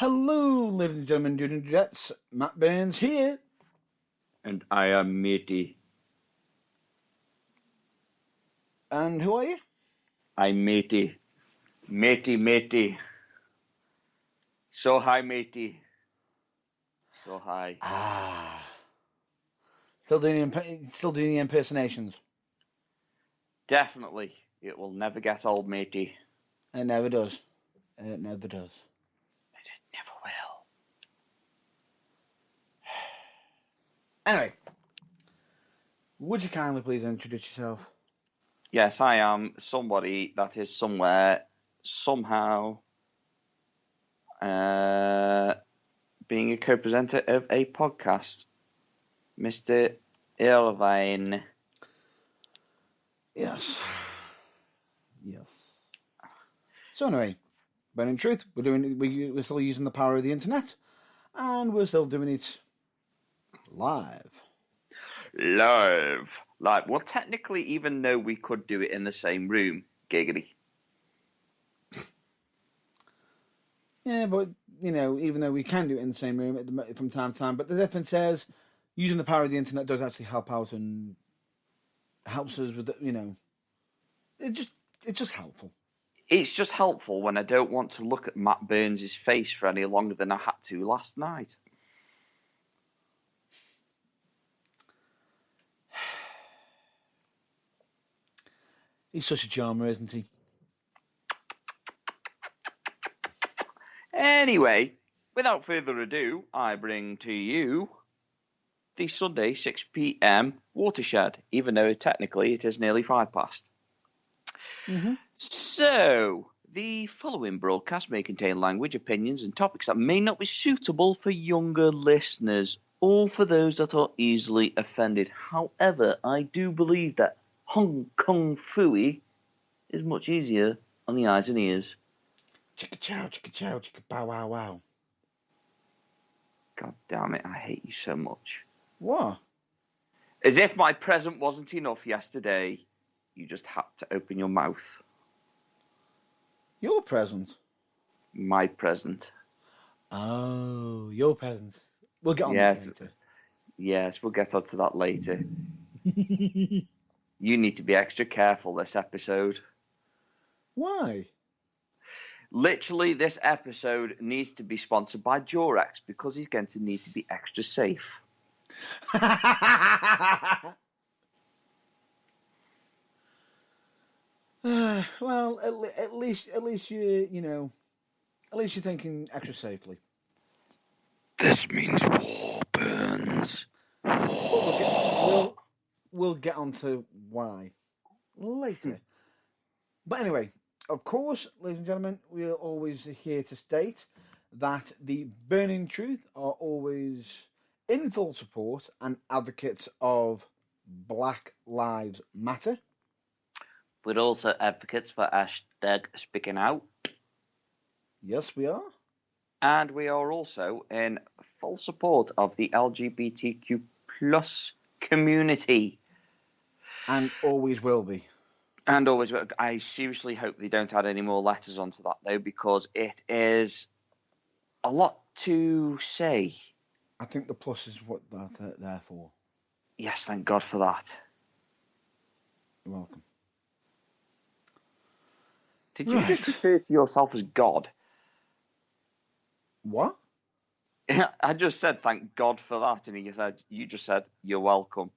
Hello, ladies and gentlemen, dudes and dudettes. Matt Burns here. And I am matey. And who are you? I'm matey. Matey. So hi, matey. So hi. Still doing the impersonations. Definitely. It will never get old, matey. It never does. It never does. But it never will. Anyway, would you kindly please introduce yourself? Yes, I am somebody that is somewhere, somehow, being a co-presenter of a podcast. Mr. Irvine. Yes. So anyway, but in truth, we're still using the power of the internet, and we're still doing it live. Well, technically, even though we could do it in the same room, giggity. Yeah, but, even though we can do it in the same room from time to time, but the difference is using the power of the internet does actually help out and helps us with, it's just helpful. It's just helpful when I don't want to look at Matt Burns' face for any longer than I had to last night. He's such a charmer, isn't he? Anyway, without further ado, I bring to you the Sunday 6 p.m. Watershed, even though technically it is nearly 5 past. Mm-hmm. So, the following broadcast may contain language, opinions, and topics that may not be suitable for younger listeners or for those that are easily offended. However, I do believe that Hong Kong Phooey is much easier on the eyes and ears. Chicka chow, chicka bow wow wow. God damn it, I hate you so much. What? As if my present wasn't enough yesterday, you just had to open your mouth. Your present? My present. Oh, your present. We'll get on that later. Yes, we'll get onto that later. You need to be extra careful this episode. Why? Literally, this episode needs to be sponsored by Durex because he's going to need to be extra safe. Well, at least you're thinking extra safely. This means war, Burns. We'll get on to why later. But anyway, of course, ladies and gentlemen, we are always here to state that the Burning Truth are always in full support and advocates of Black Lives Matter. We're also advocates for hashtag speaking out. Yes, we are. And we are also in full support of the LGBTQ plus community. And always will be. And always, I seriously hope they don't add any more letters onto that, though, because it is a lot to say. I think the plus is what they're there for. Yes, thank God for that. You're welcome. Did you just refer to yourself as God? What? I just said thank God for that, and you just said you're welcome.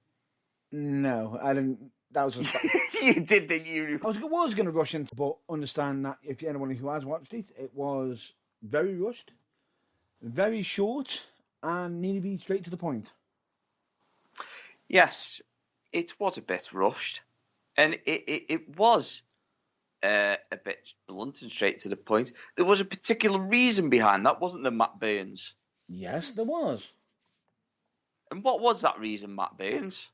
No, I didn't. That was just. You did, didn't you? I was going to rush into, but understand that if anyone who has watched it, it was very rushed, very short, and needed to be straight to the point. Yes, it was a bit rushed, and it was a bit blunt and straight to the point. There was a particular reason behind that, wasn't there, Matt Burns? Yes, there was. And what was that reason, Matt Burns?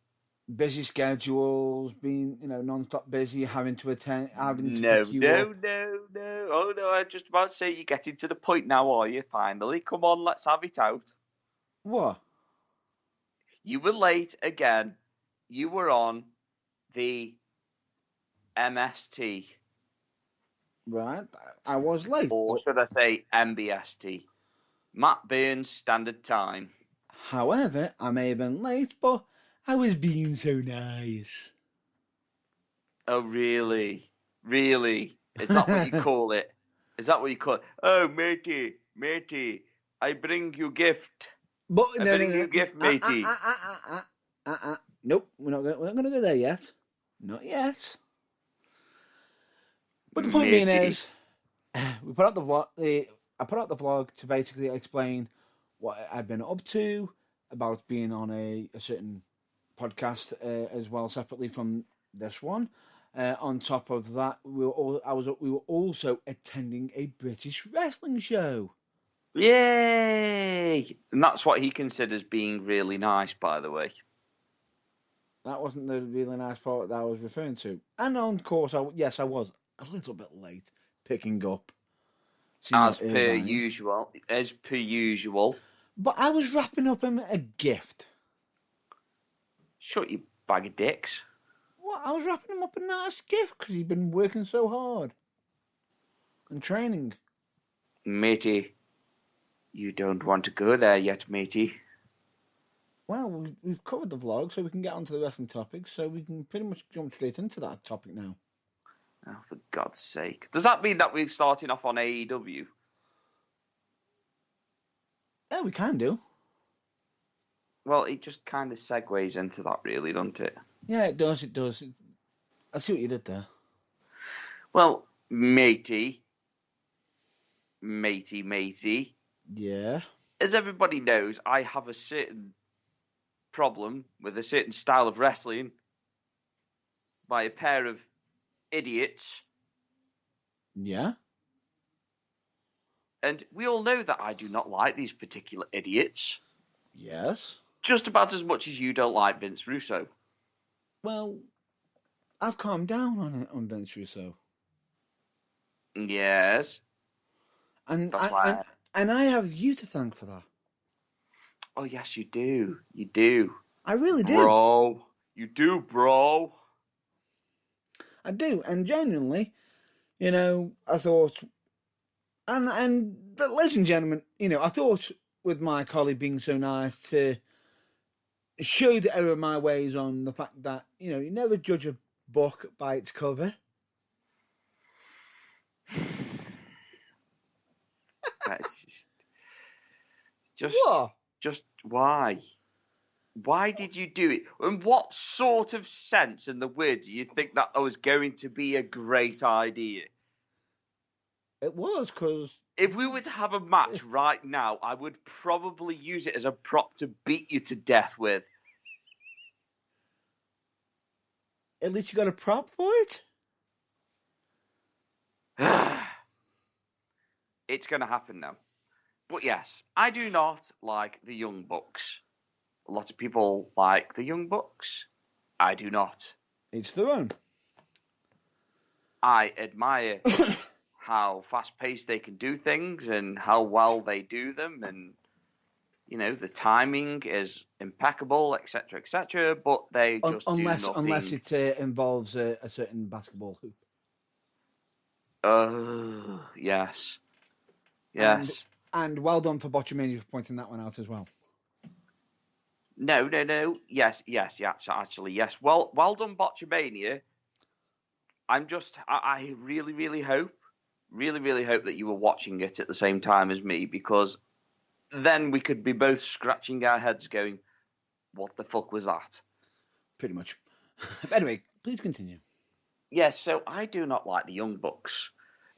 Busy schedules, being non-stop busy, having to attend, having to No. pick you up. No. Oh no, I was just about to say you're getting to the point now, are you? Finally, come on, let's have it out. What? You were late again. You were on the MST. Right, I was late. Or should I say MBST? Matt Burns Standard Time. However, I may have been late, but I was being so nice. Oh, really? Really? Is that what you call it? Is that what you call it? Oh, matey, I bring you gift. But I bring you gift, matey. Nope, we're not going to go there yet. Not yet. But the point being is, we put out the vlog. I put out the vlog to basically explain what I'd been up to, about being on a certain podcast as well, separately from this one. On top of that, we were also attending a British wrestling show. Yay! And that's what he considers being really nice, by the way. That wasn't the really nice part that I was referring to. And of course, I was a little bit late picking up. As per usual. But I was wrapping up him a gift. Shut you bag of dicks. What? I was wrapping him up a nice gift because he'd been working so hard and training. Matey, you don't want to go there yet, matey. Well, we've covered the vlog, so we can get onto the wrestling topic. So we can pretty much jump straight into that topic now. Oh, for God's sake. Does that mean that we're starting off on AEW? Yeah, we can do. Well, it just kind of segues into that, really, doesn't it? Yeah, it does. I see what you did there. Well, matey. Yeah. As everybody knows, I have a certain problem with a certain style of wrestling by a pair of idiots. Yeah. And we all know that I do not like these particular idiots. Yes. Just about as much as you don't like Vince Russo. Well, I've calmed down on Vince Russo. Yes. And I have you to thank for that. Oh, yes, you do. You do. I really do. Bro. You do, bro. I do. And genuinely, I thought... And ladies and gentlemen, I thought with my colleague being so nice to show the error of my ways on the fact that, you never judge a book by its cover. That's just What? Just why? Why did you do it? And what sort of sense in the world do you think that was going to be a great idea? It was, because... If we were to have a match right now, I would probably use it as a prop to beat you to death with. At least you got a prop for it? It's going to happen now. But yes, I do not like the Young Bucks. A lot of people like the Young Bucks. I do not. Each their own. I admire how fast-paced they can do things and how well they do them, and the timing is impeccable, etc., but they just do nothing. Unless it involves a certain basketball hoop. Yes. And well done for Botchamania for pointing that one out as well. No. Yes, actually, yes. Well done, Botchamania. I really, really hope that you were watching it at the same time as me, because then we could be both scratching our heads going, what the fuck was that? Pretty much. But anyway, please continue. Yes, so I do not like the Young Bucks.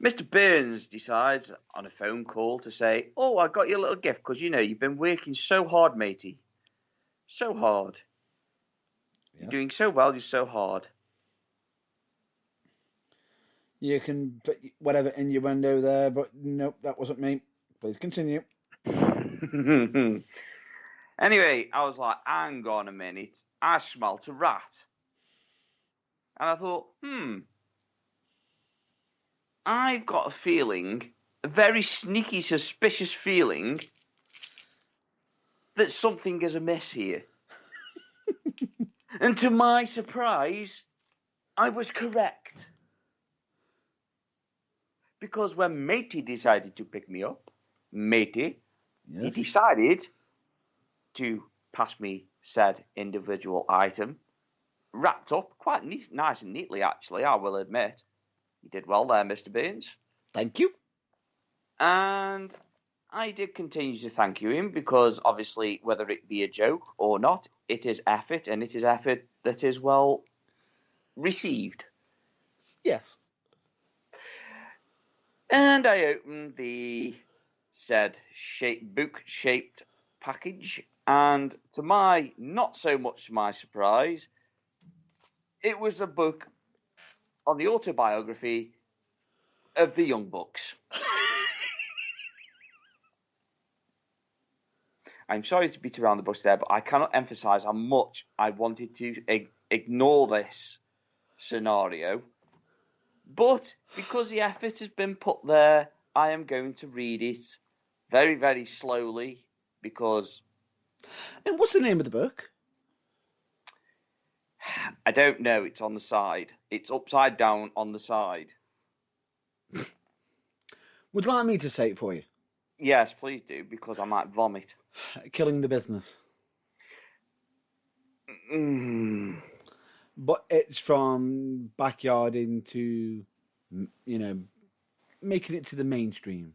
Mr. Burns decides on a phone call to say, oh, I got you a little gift because, you've been working so hard, matey. So hard. Yeah. You're doing so well, you're so hard. You can put whatever innuendo there, but nope, that wasn't me. Please continue. Anyway, I was like, hang on a minute. I smelt a rat. And I thought, I've got a feeling, a very sneaky, suspicious feeling, that something is amiss here. And to my surprise, I was correct. Because when Matey decided to pick me up, Matey, He Yes. decided to pass me said individual item, wrapped up quite nice and neatly, actually, I will admit. You did well there, Mr. Burns. Thank you. And I did continue to thank you him because obviously, whether it be a joke or not, it is effort, and it is effort that is well received. Yes. And I opened the said book-shaped package, and to my not so much to my surprise, it was a book on the autobiography of the Young Bucks. I'm sorry to beat around the bush there, but I cannot emphasize how much I wanted to ignore this scenario. But because the effort has been put there, I am going to read it very, very slowly because And what's the name of the book? I don't know. It's on the side. It's upside down on the side. Would you like me to say it for you? Yes, please do, because I might vomit. Killing the Business. Mm. But it's from backyard into, making it to the mainstream.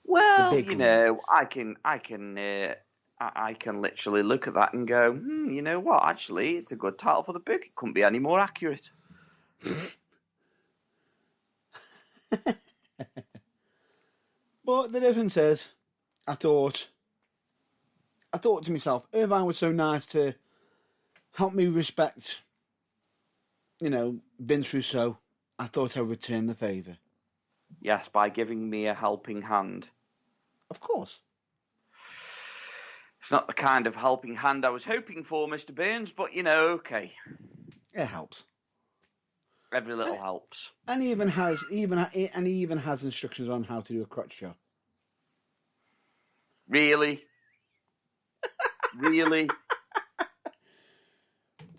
Well, big I can literally look at that and go, you know what? Actually, it's a good title for the book. It couldn't be any more accurate. But the difference is, I thought to myself, Irvine was so nice to help me respect, Vince Russo. I thought I'd return the favour. Yes, by giving me a helping hand. Of course. It's not the kind of helping hand I was hoping for, Mr. Burns, but okay. It helps. Every little helps. And he even has instructions on how to do a crotch shot. Really? Really?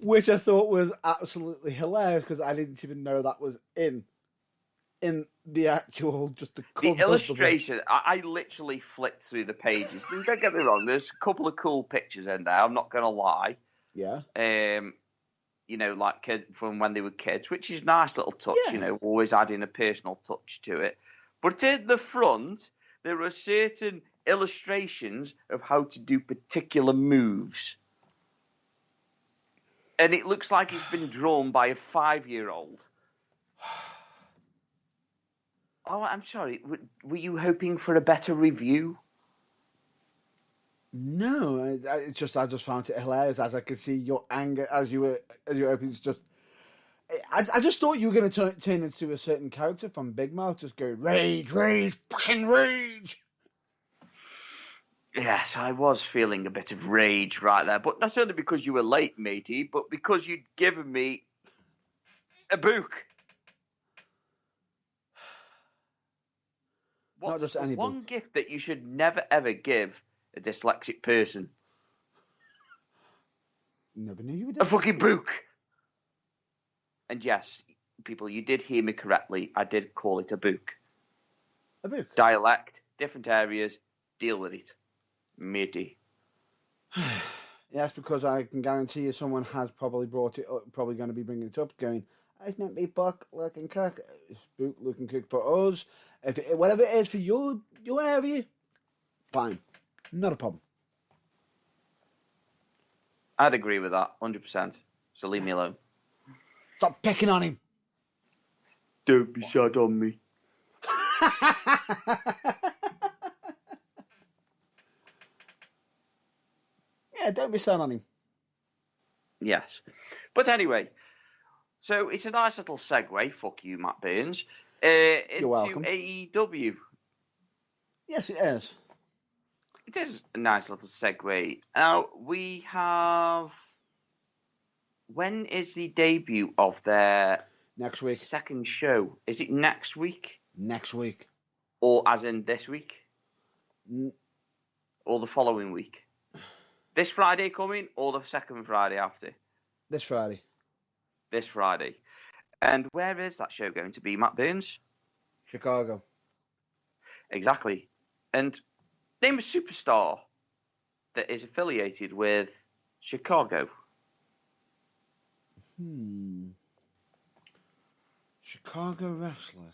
Which I thought was absolutely hilarious because I didn't even know that was in the actual the illustration. I literally flicked through the pages. Don't get me wrong. There's a couple of cool pictures in there. I'm not gonna lie. Yeah. Like kids from when they were kids, which is a nice little touch. Yeah. Always adding a personal touch to it. But at the front, there are certain illustrations of how to do particular moves. And it looks like it's been drawn by a 5-year-old. Oh, I'm sorry. Were you hoping for a better review? No, I just found it hilarious as I could see your anger as you were opening. It's just, I just thought you were going to turn into a certain character from Big Mouth, just go rage, fucking rage. Yes, I was feeling a bit of rage right there, but not only because you were late, matey, but because you'd given me a book. What's not just any one book. gift that you should never ever give a dyslexic person? Never knew you were a fucking book. And yes, people, you did hear me correctly. I did call it a book. A book. Dialect, different areas, deal with it. Matey. Yes, because I can guarantee you someone has probably brought it up, probably going to be bringing it up, going, it's meant to be book looking cook. It's book looking cook for us. Whatever it is for your area, fine. Not a problem. I'd agree with that, 100%. So leave me alone. Stop picking on him. Don't be sad on me. Yeah, don't be sad on him. Yes. But anyway, so it's a nice little segue, fuck you, Matt Burns, into welcome. AEW. Yes, it is. It is a nice little segue. Now, we have... When is the debut of their Next week. second show? Is it next week? Next week. Or as in this week? Or the following week? This Friday coming or the second Friday after? This Friday. This Friday. And where is that show going to be, Matt Burns? Chicago. Exactly. And Name a superstar that is affiliated with Chicago. Chicago wrestler.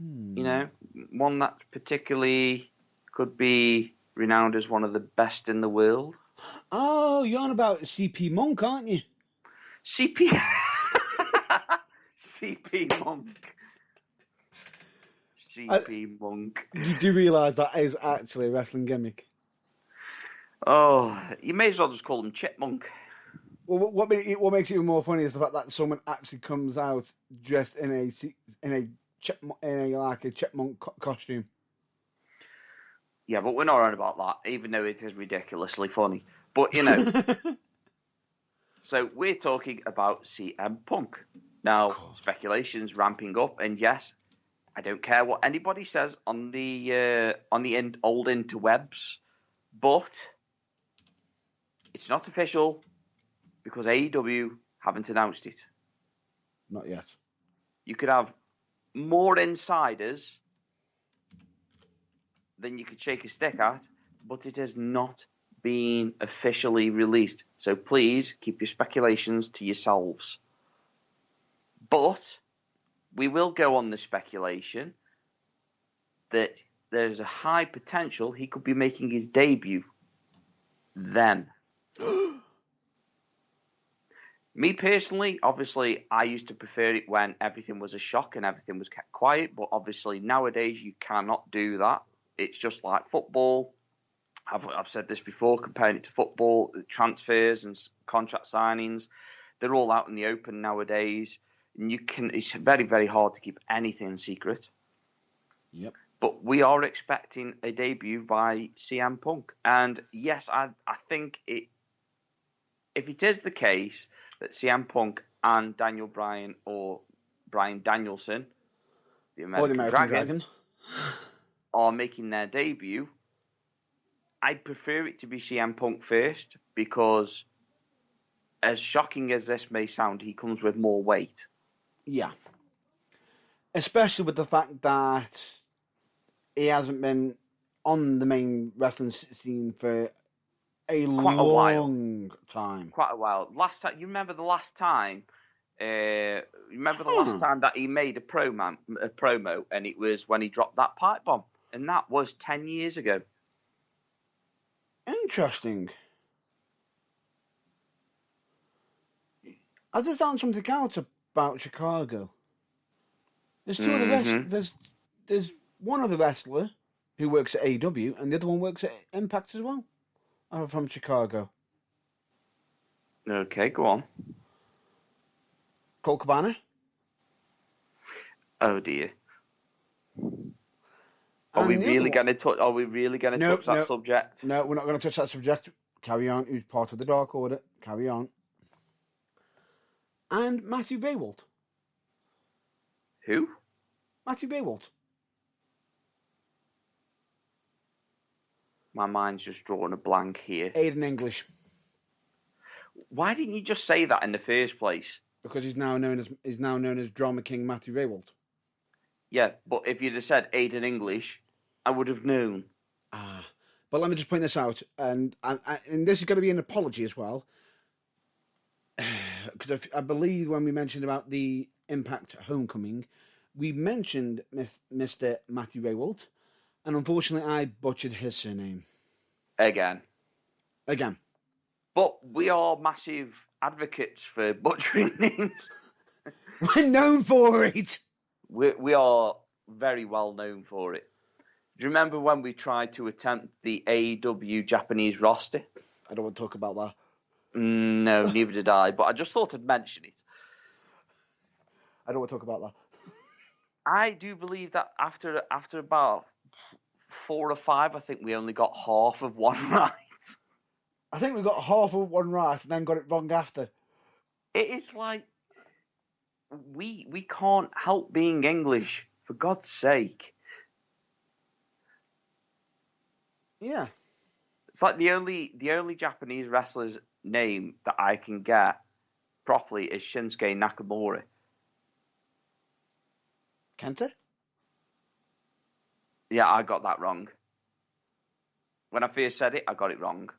You know, one that particularly could be renowned as one of the best in the world. Oh, you're on about CP Monk, aren't you? CP CP Monk. CP Monk. You do realise that is actually a wrestling gimmick. Oh, you may as well just call him Chipmunk. Well, what makes it even more funny is the fact that someone actually comes out dressed in a chipmunk costume. Yeah, but we're not on about that, even though it is ridiculously funny. But, you know, so we're talking about CM Punk. Now, speculation's ramping up, and yes, I don't care what anybody says on the old interwebs, but it's not official because AEW haven't announced it. Not yet. You could have more insiders than you could shake a stick at, but it has not been officially released. So please keep your speculations to yourselves. But we will go on the speculation that there's a high potential he could be making his debut then. Me personally, obviously, I used to prefer it when everything was a shock and everything was kept quiet, but obviously nowadays you cannot do that. It's just like football. I've said this before, comparing it to football, transfers and contract signings, they're all out in the open nowadays. And it's very, very hard to keep anything secret. Yep. But we are expecting a debut by CM Punk. And yes, I think if it is the case that CM Punk and Daniel Bryan or Bryan Danielson, the American Dragon, are making their debut, I'd prefer it to be CM Punk first because, as shocking as this may sound, he comes with more weight. Yeah. Especially with the fact that he hasn't been on the main wrestling scene for Quite a while. Time. Quite a while. Last time, you remember the last time? Last time that he made a promo, and it was when he dropped that pipe bomb, and that was 10 years ago. Interesting. I just found something out about Chicago. There's two other wrestlers. There's one other wrestler who works at AEW, and the other one works at Impact as well. From Chicago. Okay, go on. Colt Cabana. Oh dear. Are we really going to touch that subject? No, we're not going to touch that subject. Carry on. Who's part of the Dark Order? Carry on. And Matthew Raywalt. Who? Matthew Raywalt. My mind's just drawing a blank here. Aiden English. Why didn't you just say that in the first place? Because he's now known as Drama King Matthew Raywalt. Yeah, but if you'd have said Aiden English, I would have known. But let me just point this out, and this is going to be an apology as well, because I believe when we mentioned about the Impact Homecoming, we mentioned Mr. Matthew Raywalt, and unfortunately I butchered his surname. Again. But we are massive advocates for butchering names. We're known for it. We are very well known for it. Do you remember when we tried to attempt the AEW Japanese roster? I don't want to talk about that. No, neither did I, but I just thought I'd mention it. I don't want to talk about that. I do believe that after about 4 or 5, I think we only got half of one right. I think we got half of one right and then got it wrong after. It's like we can't help being English, for God's sake. Yeah. It's like the only Japanese wrestler's name that I can get properly is Shinsuke Nakamura. Kenta? Yeah, I got that wrong. When I first said it, I got it wrong.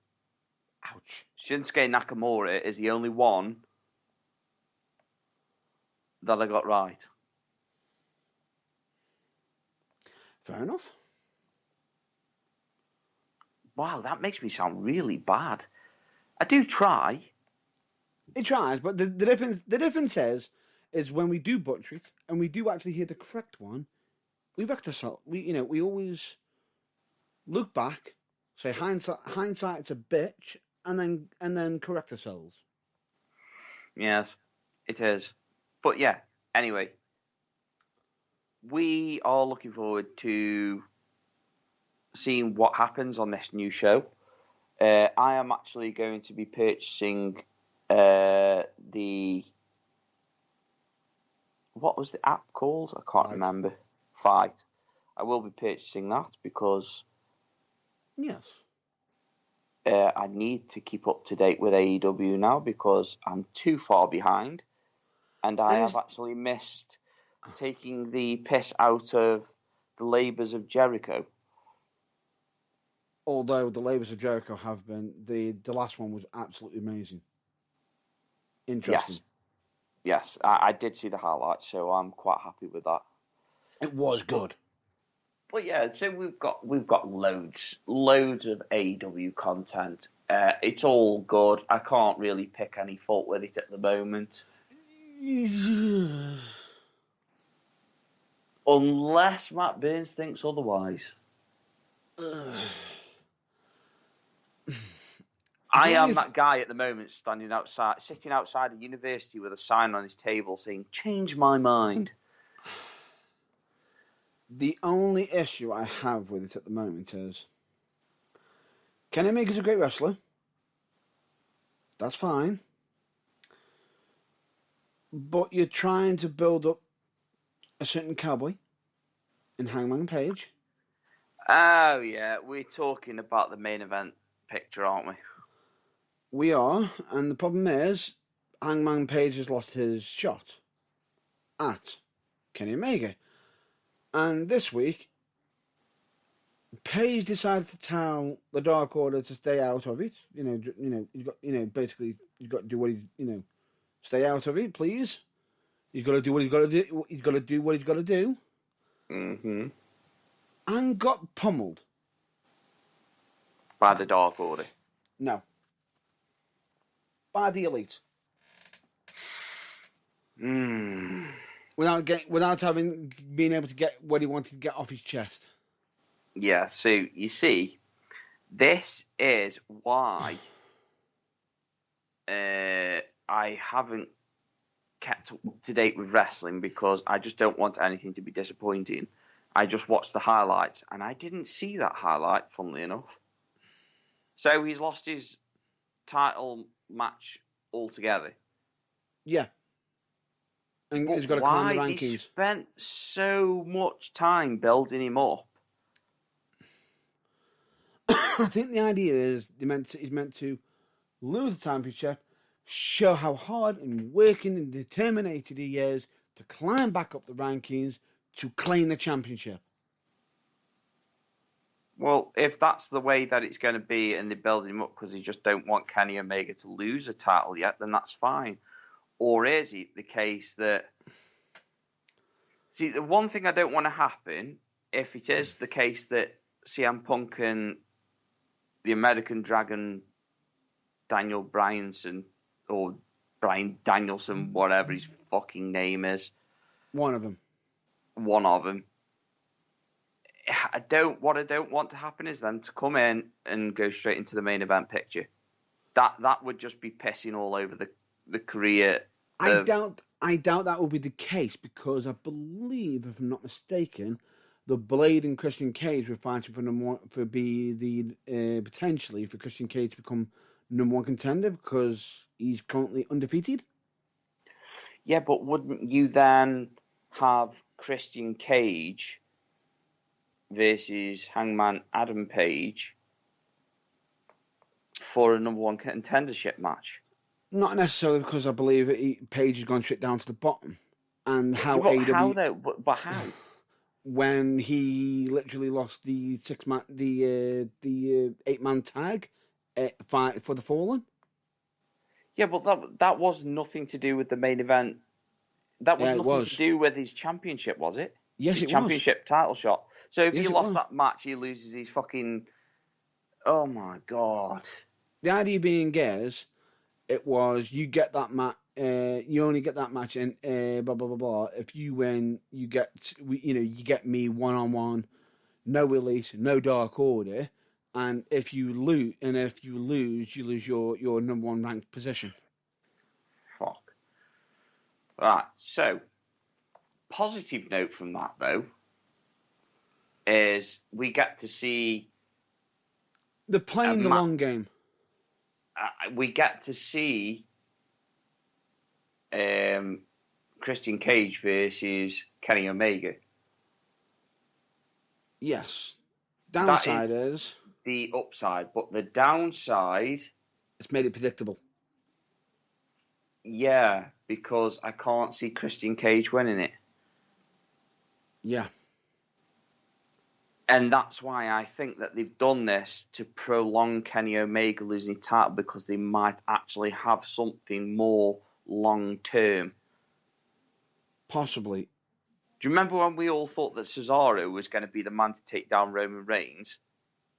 Ouch. Shinsuke Nakamura is the only one that I got right. Fair enough. Wow, that makes me sound really bad. I do try. It tries, but the difference is when we do butcher it and we do actually hear the correct one, we wrecked ourselves. We always look back, say hindsight's a bitch, and then correct ourselves. Yes, it is. But yeah, anyway, we are looking forward to seeing what happens on this new show. I am actually going to be purchasing the what was the app called? I can't remember. Fight. I will be purchasing that because Yes. I need to keep up to date with AEW now because I'm too far behind, and I have actually missed taking the piss out of the Labours of Jericho. Although the Labours of Jericho have been, the last one was absolutely amazing. Interesting. Yes, I did see the highlights, so I'm quite happy with that. It was good. But yeah, so we've got loads of AEW content. It's all good. I can't really pick any fault with it at the moment. Unless Matt Burns thinks otherwise. I am that guy at the moment sitting outside a university with a sign on his table saying, "Change my mind." The only issue I have with it at the moment is Kenny Omega's a great wrestler. That's fine. But you're trying to build up a certain cowboy in Hangman Page. Oh, yeah. We're talking about the main event picture, aren't we? We are. And the problem is Hangman Page has lost his shot at Kenny Omega. And this week, Page decided to tell the Dark Order to stay out of it. Basically, you've got to do what stay out of it, please. He's got to do what he's got to do. He's got to do what he's got to do. Mm-hmm. And got pummeled. By the Dark Order? No. By the Elite. Without being able to get what he wanted to get off his chest. Yeah, so you see, this is why I haven't kept up to date with wrestling, because I just don't want anything to be disappointing. I just watched the highlights, and I didn't see that highlight, funnily enough. So he's lost his title match altogether. Yeah. And but he's got to climb the rankings. They spent so much time building him up? I think the idea is he's meant to lose the championship, show how hard and working and determined he is to climb back up the rankings to claim the championship. Well, if that's the way that it's going to be and they're building him up because they just don't want Kenny Omega to lose a title yet, then that's fine. Or is it the case that... See, the one thing I don't want to happen, if it is the case that CM Punk and the American Dragon, Daniel Bryanson, or Bryan Danielson, whatever his fucking name is. One of them. What I don't want to happen is them to come in and go straight into the main event picture. That would just be pissing all over the career. I doubt that will be the case, because I believe, if I'm not mistaken, the Blade and Christian Cage were fighting potentially for Christian Cage to become number one contender, because he's currently undefeated. Yeah, but wouldn't you then have Christian Cage versus Hangman Adam Page for a number one contendership match? Not necessarily, because I believe Page has gone straight down to the bottom. And how AEW... How though? But how? when he literally lost the 8-man tag fight for the Fallen. Yeah, but that was nothing to do with the main event. That was nothing to do with his championship, was it? Yes, his it championship title shot. So if Yes, he it lost was. that match, he loses his fucking. Oh my god! The idea being is, it was you get that match. You only get that match in blah blah blah blah. If you win, you get you get me 1-on-1, no release, no Dark Order, and if you lose, you lose your number one ranked position. Fuck. Right. So, positive note from that though is we get to see they're playing the long game. We get to see Christian Cage versus Kenny Omega. Yes. Downside is the upside, but the downside, it's made it predictable. Yeah, because I can't see Christian Cage winning it. Yeah. And that's why I think that they've done this to prolong Kenny Omega losing his title, because they might actually have something more long term. Possibly. Do you remember when we all thought that Cesaro was going to be the man to take down Roman Reigns?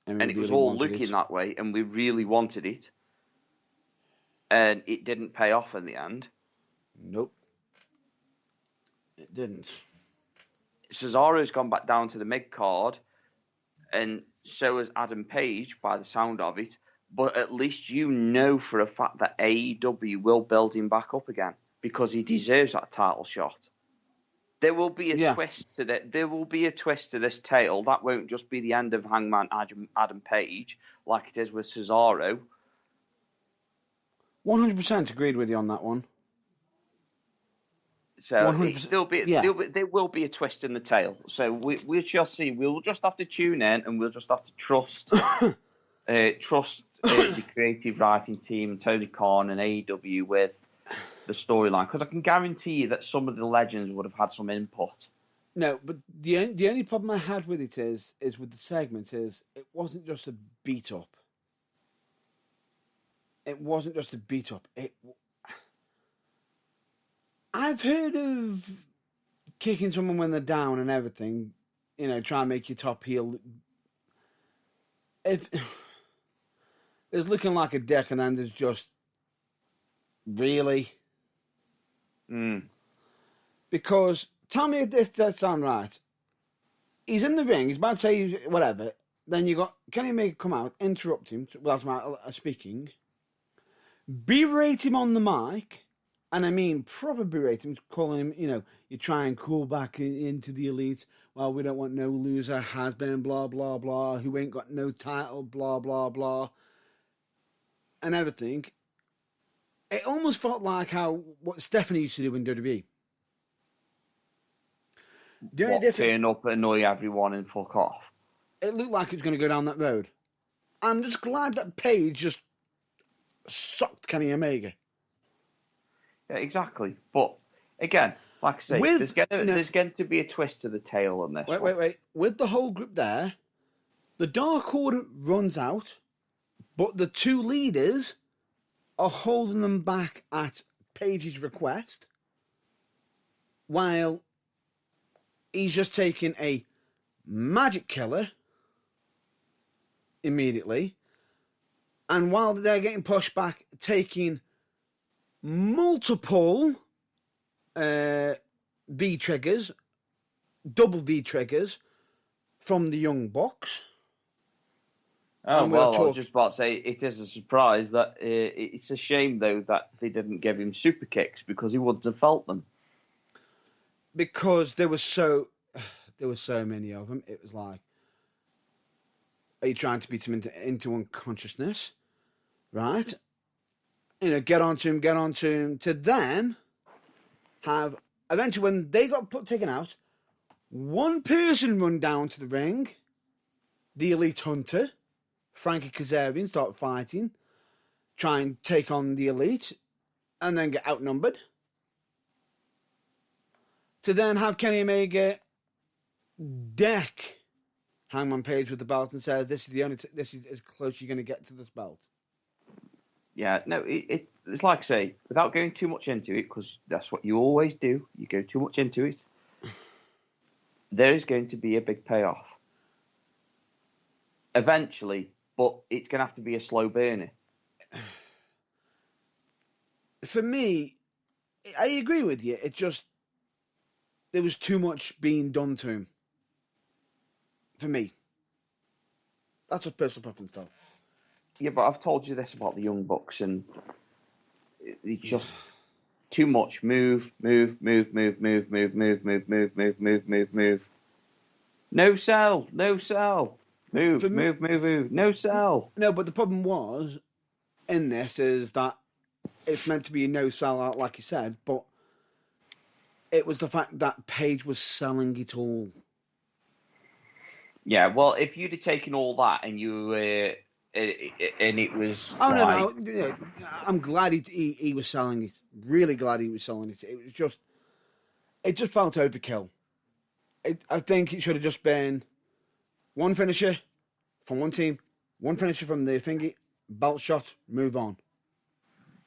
And it was all looking that way, and we really wanted it. And it didn't pay off in the end. Nope. It didn't. Cesaro's gone back down to the mid-card, and so has Adam Page, by the sound of it. But at least you know for a fact that AEW will build him back up again, because he deserves that title shot. There will be a twist to that. There will be a twist to this tale. That won't just be the end of Hangman Adam Page, like it is with Cesaro. 100% agreed with you on that one. So there will be a twist in the tale. So we shall see. We'll just have to tune in, and we'll just have to trust the creative writing team, Tony Khan and AEW with the storyline, because I can guarantee you that some of the legends would have had some input. No, but the only problem I had with it is with the segment is it wasn't just a beat up. It wasn't just a beat up. I've heard of kicking someone when they're down and everything, try and make your top heel. If it's looking like a dick, and then there's just really. Because tell me if this does sound right. He's in the ring. He's about to say whatever. Then you got Kenny Omega come out, interrupt him without him speaking, berate him on the mic. And I mean, proper berate him, calling him, you try and call back into the elite. Well, we don't want no loser, has been, blah, blah, blah, who ain't got no title, blah, blah, blah, and everything. It almost felt like what Stephanie used to do in WWE. Turn up, annoy everyone, and fuck off. It looked like it was going to go down that road. I'm just glad that Paige just sucked Kenny Omega. Yeah, exactly. But again, like I say, there's going to be a twist to the tale on this. Wait. With the whole group there, the Dark Order runs out, but the two leaders are holding them back at Paige's request, while he's just taking a magic killer immediately, and while they're getting pushed back, taking multiple V-triggers, double V-triggers from the Young Bucks. Oh, well, I was just about to say, it is a surprise that it's a shame, though, that they didn't give him super kicks, because he wouldn't have felt them. Because there were so many of them. It was like, are you trying to beat him into unconsciousness? Right? Get onto him, to then have, eventually when they got taken out, one person run down to the ring, the Elite Hunter, Frankie Kazarian, start fighting, try and take on the Elite, and then get outnumbered. To then have Kenny Omega deck Hangman Page with the belt and said, "This is as close you're going to get to this belt." Yeah, no, it's like I say, without going too much into it, because that's what you always do. You go too much into it. There is going to be a big payoff eventually, but it's going to have to be a slow burner. For me, I agree with you. It just there was too much being done to him. For me, that's a personal preference, though. Yeah, but I've told you this about the Young Bucks, and it's just too much. Move. No sell. Move. No sell. No, but the problem was in this is that it's meant to be a no sellout, like you said, but it was the fact that Page was selling it all. Yeah, well, if you'd have taken all that and you and it was No. I'm glad he was selling it. Really glad he was selling it. It just felt overkill. I think it should have just been one finisher from one team, one finisher from the thingy, belt shot, move on.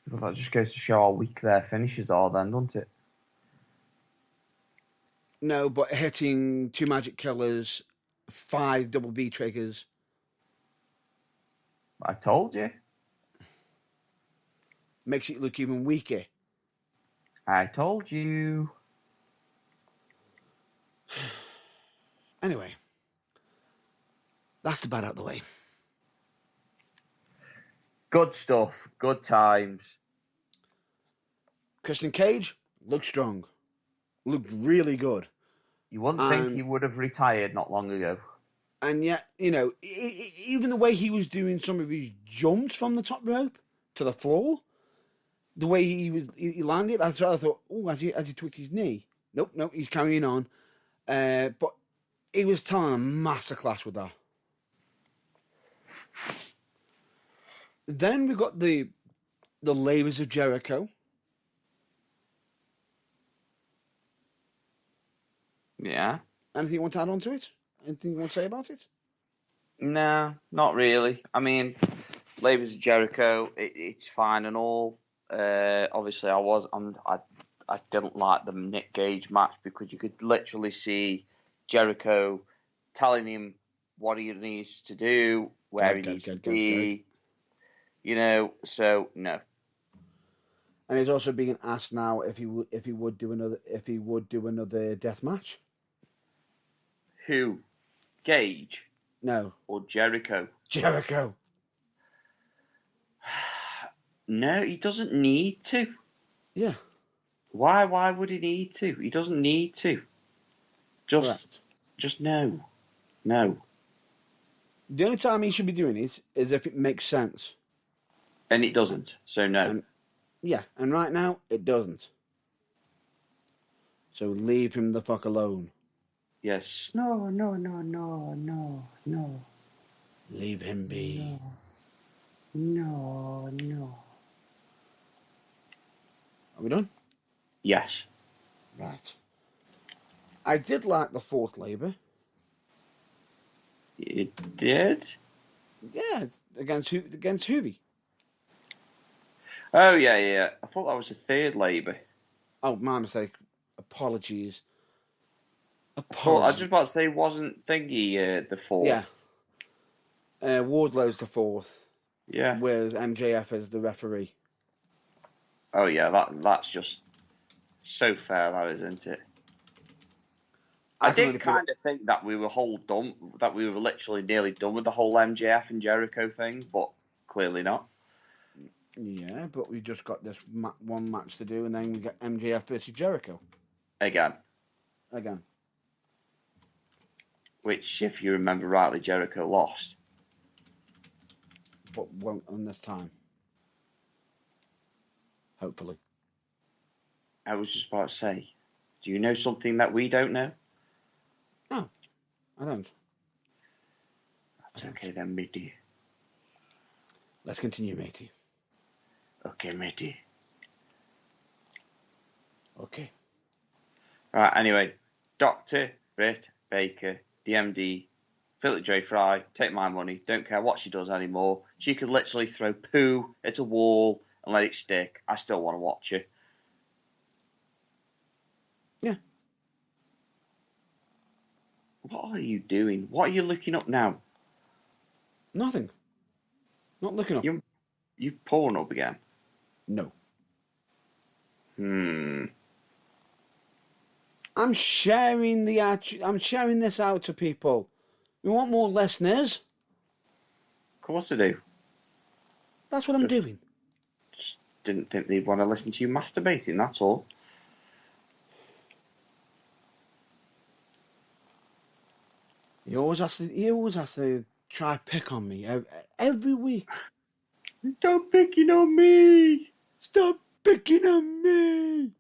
Well, that just goes to show how weak their finishes are, then, doesn't it? No, but hitting 2 magic killers, 5 double V triggers. I told you. Makes it look even weaker. I told you. Anyway, that's the bad out of the way. Good stuff. Good times. Christian Cage looked strong. Looked really good. You wouldn't think he would have retired not long ago. And yet, even the way he was doing some of his jumps from the top rope to the floor, the way he landed, I thought, oh, has he tweaked his knee? Nope, he's carrying on. But he was telling a masterclass with that. Then we got the Labors of Jericho. Yeah. Anything you want to add on to it? Anything you want to say about it? No, not really. I mean, Labors of Jericho, it's fine and all. Obviously, I didn't like the Nick Gage match because you could literally see Jericho telling him what he needs to do, where he needs to be. So no. And he's also being asked now if he would do another death match. Who? Gage? No. Or Jericho? Jericho. No, he doesn't need to. Yeah. Why? Why would he need to? He doesn't need to. Just no. No. The only time he should be doing it is if it makes sense. And it doesn't. So no. And right now it doesn't. So leave him the fuck alone. Yes. No. Leave him be. No. Are we done? Yes. Right. I did like the fourth Labour. You did? Yeah, against Hoovy. Oh, yeah. I thought that was the third Labour. Oh, my mistake. Apologies. I was just about to say, wasn't Thingy the fourth? Yeah. Wardlow's the fourth. Yeah. With MJF as the referee. Oh, yeah, that's just so fair, that isn't it? I did kind of think that we were literally nearly done with the whole MJF and Jericho thing, but clearly not. Yeah, but we just got this one match to do, and then we get MJF versus Jericho. Again. Which, if you remember rightly, Jericho lost. But won't on this time. Hopefully. I was just about to say, do you know something that we don't know? No, I don't. That's okay then, matey. Let's continue, matey. Okay, matey. Okay. Right, anyway. Dr. Britt Baker, the MD, Philip J. Fry, take my money, don't care what she does anymore. She could literally throw poo at a wall and let it stick. I still want to watch it. Yeah. What are you doing? What are you looking up now? Nothing. Not looking up. You porn up again? No. I'm sharing I'm sharing this out to people. We want more listeners. Of course I do. That's what I'm doing. Just didn't think they'd want to listen to you masturbating, that's all. He always has to try pick on me every week. Stop picking on me! Stop picking on me!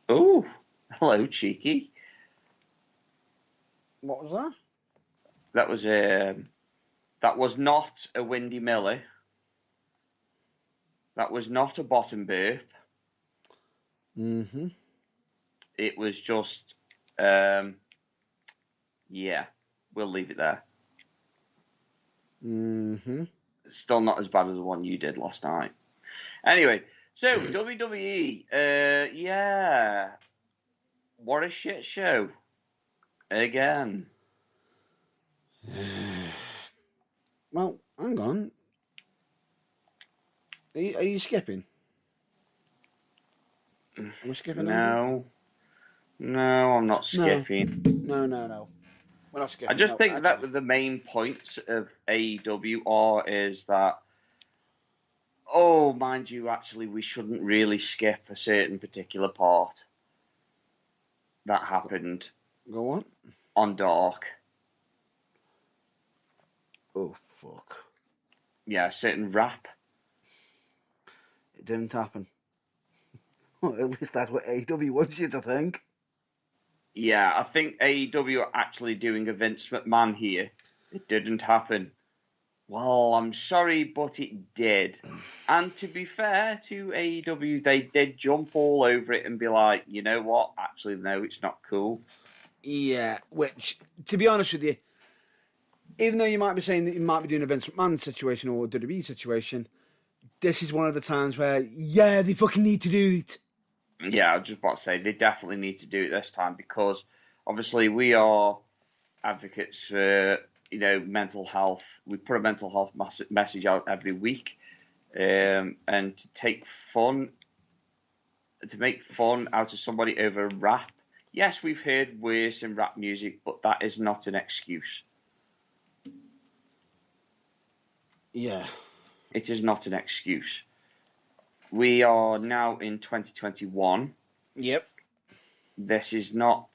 Oh, hello, cheeky. What was that? That was not a Windy Miller. That was not a bottom burp. Mm-hmm. It was just, yeah, we'll leave it there. Mm-hmm. Still not as bad as the one you did last night. Anyway, so WWE, yeah, what a shit show. Again. Well, hang on. Are you skipping? Am I skipping? No, I'm not skipping. No. We're not skipping. I just think that the main points of AEW is that, oh, mind you, actually, we shouldn't really skip a certain particular part that happened. Go on Dark. Oh, fuck. Yeah, a certain rap. It didn't happen. Well, at least that's what AEW wants you to think. Yeah, I think AEW are actually doing a Vince McMahon here. It didn't happen. Well, I'm sorry, but it did. And to be fair to AEW, they did jump all over it and be like, you know what? Actually, no, it's not cool. Yeah, which, to be honest with you, even though you might be saying that you might be doing a Vince McMahon situation or a WWE situation, this is one of the times where, yeah, they fucking need to do it. Yeah, I was just about to say, they definitely need to do it this time because, obviously, we are advocates for, mental health. We put a mental health message out every week. And to make fun out of somebody over rap. Yes, we've heard worse in rap music, but that is not an excuse. Yeah. It is not an excuse. We are now in 2021. Yep. This is not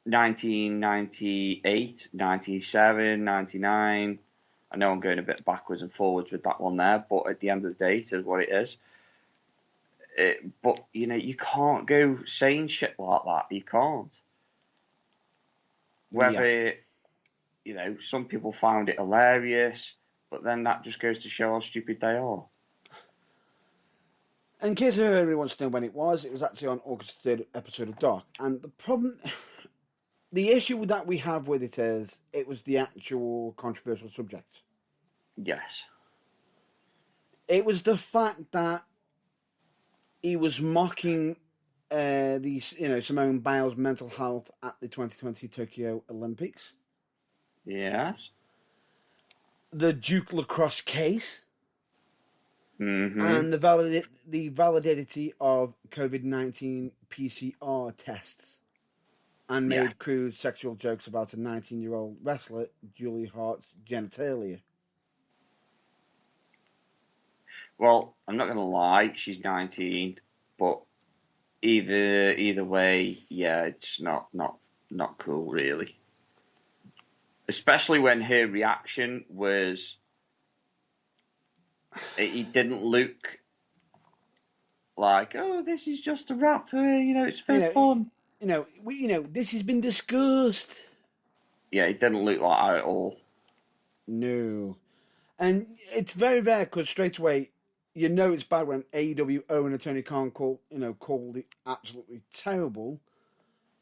1998, 97, 99. I know I'm going a bit backwards and forwards with that one there, but at the end of the day, it is what it is. But, you can't go saying shit like that. You can't. Whether, some people found it hilarious, but then that just goes to show how stupid they are. In case everybody wants to know when it was actually on August 3rd episode of Dark. And the issue that we have with it is, it was the actual controversial subject. Yes. It was the fact that he was mocking Simone Biles' mental health at the 2020 Tokyo Olympics. Yes. The Duke lacrosse case. Mm-hmm. And the validity of COVID-19 PCR tests. And made crude sexual jokes about a 19-year-old wrestler, Julie Hart's genitalia. Well, I'm not going to lie, she's 19, but either way, yeah, it's not cool, really. Especially when her reaction was, it didn't look like, oh, this is just a rap, it's for fun. This has been discussed. Yeah, it didn't look like that at all. No. And it's very rare because straight away, it's bad when AEW owner Tony Khan called it absolutely terrible.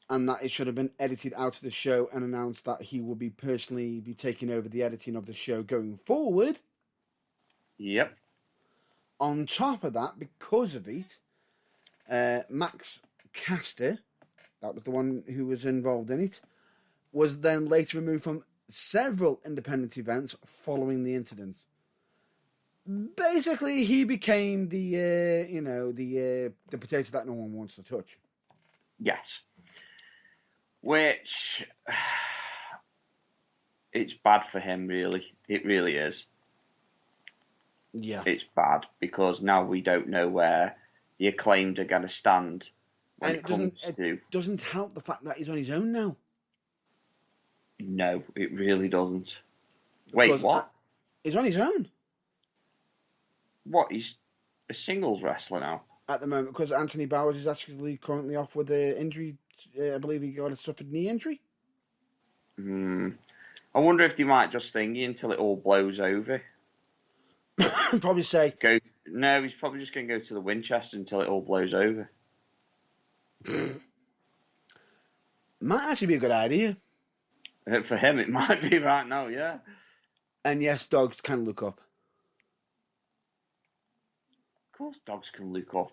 and that it should have been edited out of the show and announced that he will be personally be taking over the editing of the show going forward. Yep. On top of that, because of it, Max Caster, that was the one who was involved in it, was then later removed from several independent events following the incident. Basically, he became the potato that no one wants to touch. Yes. Which, it's bad for him, really. It really is. Yeah. It's bad, because now we don't know where the Acclaimed are going to stand when And it comes to... It doesn't help the fact that he's on his own now. No, it really doesn't. Wait, Because what? He's on his own What, he's a singles wrestler now? at the moment because Anthony Bowers is actually currently off with an injury. I believe he got a suffered knee injury. I wonder if they might just thingy until it all blows over. Probably say, No, he's probably just going to go to the Winchester until it all blows over. might actually be a good idea. For him, it might be right now, yeah. And yes, dogs can look up. Of course dogs can look up.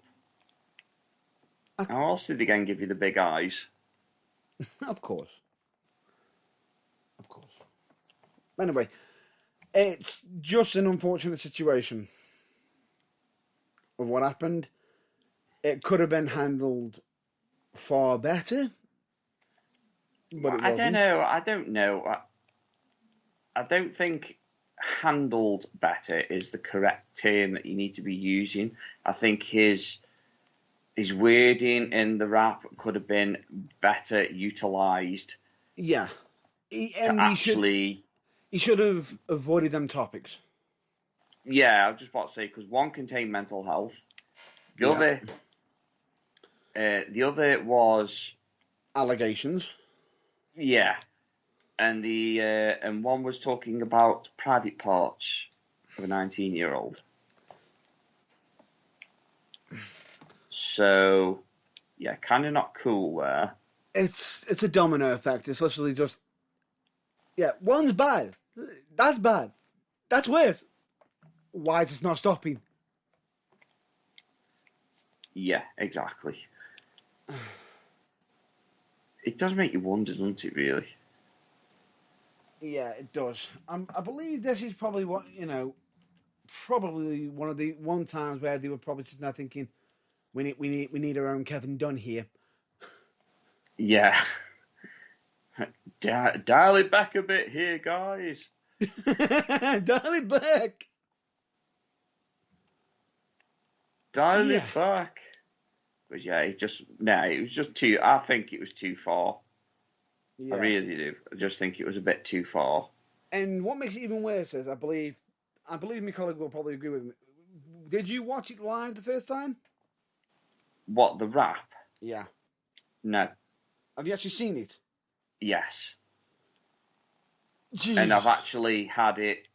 How else did they again give you the big eyes? Of course. Of course. Anyway, it's just an unfortunate situation of what happened. It could have been handled far better, but it wasn't. I don't know. I don't think handled better is the correct term that you need to be using. I think his wording in the rap could have been better utilised. Yeah. He should have avoided them topics. Yeah, I was just about to say, because one contained mental health. The other was allegations. Yeah, and and one was talking about private parts of a 19-year-old. So, yeah, kind of not cool there. It's a domino effect. It's literally just, one's bad. That's bad. That's worse. Why is it not stopping? Yeah, exactly. It does make you wonder, doesn't it, really? Yeah, it does. I believe this is probably probably one times where they were probably sitting there thinking, we need our own Kevin Dunn here. Yeah. Dial it back a bit here, guys. Dial it back. Dial it back. But yeah, it was just too. I think it was too far. Yeah. I really do. I just think it was a bit too far. And what makes it even worse is, I believe my colleague will probably agree with me. Did you watch it live the first time? What, the rap? Yeah. No. Have you actually seen it? Yes. Jeez. And I've actually had it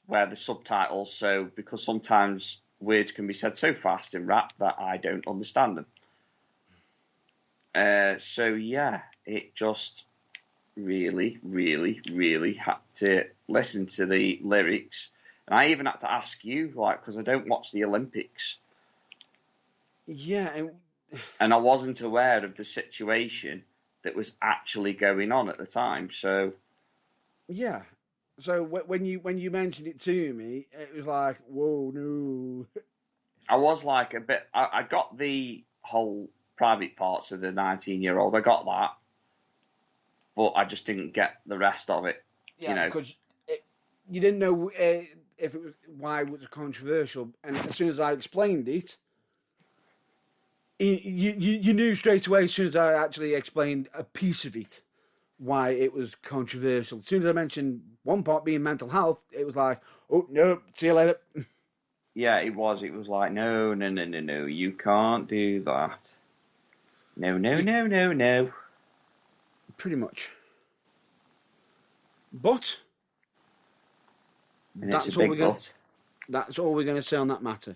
where the subtitles, so because sometimes words can be said so fast in rap that I don't understand them. So yeah, it just really, really, really had to listen to the lyrics. And I even had to ask you, because I don't watch the Olympics. Yeah. And I wasn't aware of the situation that was actually going on at the time, so... Yeah. So when you mentioned it to me, it was like, whoa, no. I was like a bit... I got the whole private parts of the 19-year-old. I got that. But I just didn't get the rest of it. Yeah, because you didn't know if it was why it was controversial. And as soon as I explained it, you knew straight away as soon as I actually explained a piece of it why it was controversial. As soon as I mentioned one part being mental health, it was like, oh, no, see you later. Yeah, it was. It was like, no, you can't do that. No. Pretty much. But that's all we're going to say on that matter.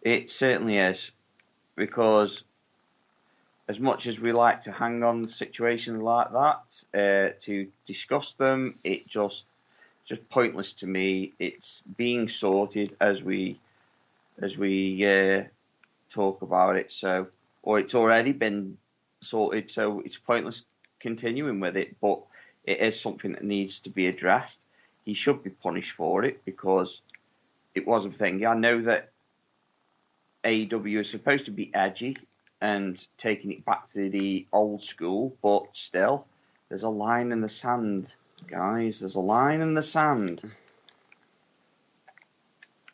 It certainly is, because as much as we like to hang on to situations like that to discuss them, it's just pointless to me. It's being sorted as we talk about it. So, or it's already been sorted, so it's pointless continuing with it. But it is something that needs to be addressed. He should be punished for it because it was a thing. I know that AEW is supposed to be edgy and taking it back to the old school, but still, there's a line in the sand, guys. There's a line in the sand.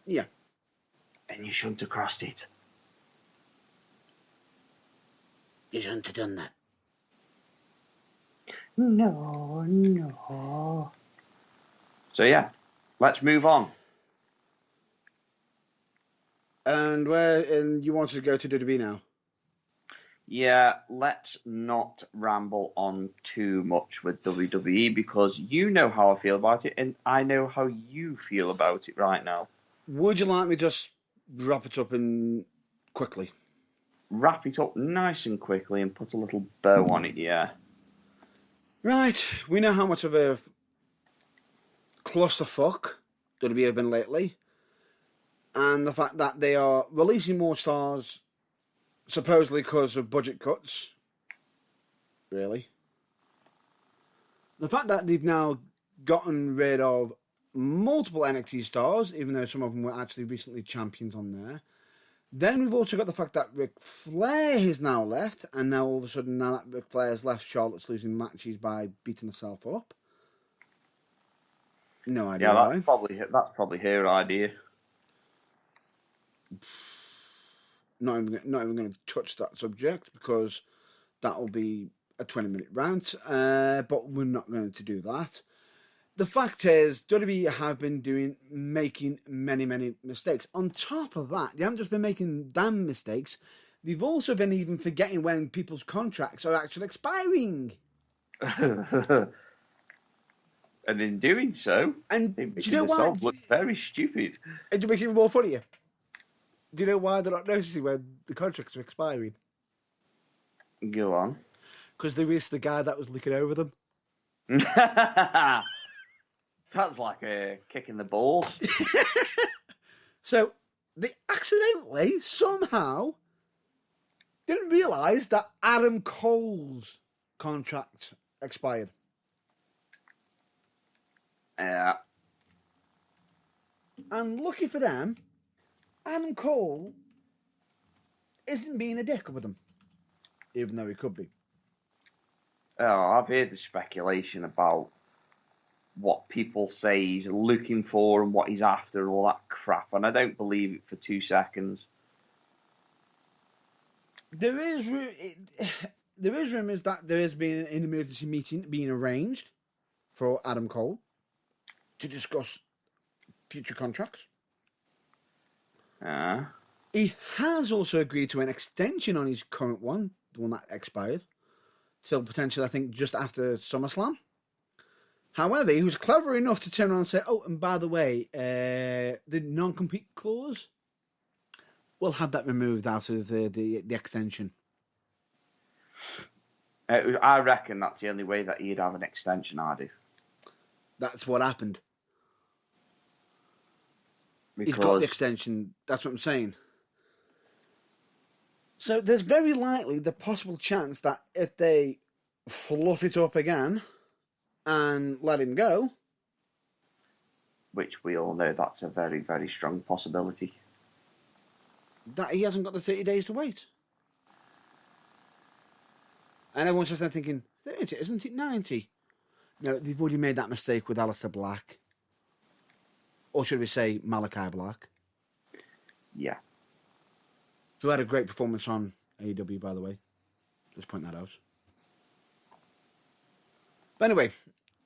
Yeah. And you shouldn't have crossed it. You shouldn't have done that. No. So yeah, let's move on. And you wanted to go to WWE now? Yeah, let's not ramble on too much with WWE because you know how I feel about it and I know how you feel about it right now. Would you like me to just wrap it up quickly? Wrap it up nice and quickly and put a little bow on it, yeah. Right, we know how much of a clusterfuck WWE have been lately, and the fact that they are releasing more stars supposedly because of budget cuts. Really? The fact that they've now gotten rid of multiple NXT stars, even though some of them were actually recently champions on there. Then we've also got the fact that Ric Flair has now left, and now all of a sudden, now that Ric Flair's left, Charlotte's losing matches by beating herself up. No idea why. That's probably her idea. Not even going to touch that subject because that will be a 20-minute rant. But we're not going to do that. The fact is, WWE have been making many, many mistakes. On top of that, they haven't just been making damn mistakes. They've also been even forgetting when people's contracts are actually expiring. And in doing so, and they do make you know themselves why? look very stupid. It makes it even more funnier. Do you know why they're not noticing when the contracts are expiring? Go on. Because they released the guy that was looking over them. Sounds like a kick in the balls. So they accidentally, somehow, didn't realise that Adam Cole's contract expired. Yeah. And lucky for them, Adam Cole isn't being a dick with them, even though he could be. Oh, I've heard the speculation about what people say he's looking for and what he's after and all that crap, and I don't believe it for 2 seconds. There is rumours that there has been an emergency meeting being arranged for Adam Cole to discuss future contracts. He has also agreed to an extension on his current one, the one that expired, till potentially, I think, just after SummerSlam. However, he was clever enough to turn around and say, oh, and by the way, the non-compete clause, we'll have that removed out of the extension. I reckon that's the only way that he'd have an extension, I do. That's what happened. Because... He's got the extension, that's what I'm saying. So there's very likely the possible chance that if they fluff it up again and let him go... Which we all know that's a very, very strong possibility. That he hasn't got the 30 days to wait. And everyone's just there thinking, 30, isn't it 90? No, they've already made that mistake with Aleister Black. Or should we say Malachi Black? Yeah. Who had a great performance on AEW, by the way. Just point that out. But anyway,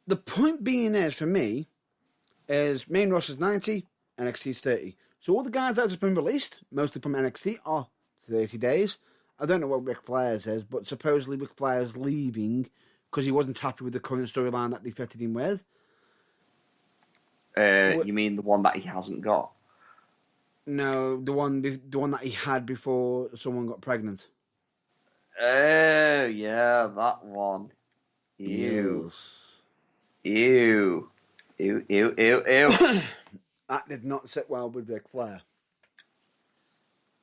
the point being is, for me, is main roster's 90, NXT's 30. So all the guys that have been released, mostly from NXT, are 30 days. I don't know what Ric Flair's is, but supposedly Ric Flair's leaving because he wasn't happy with the current storyline that they fitted him with. You mean the one that he hasn't got? No, the one that he had before someone got pregnant. Oh, yeah, that one. Ew. Yes. Ew. Ew, ew, ew, ew. That did not sit well with Ric Flair.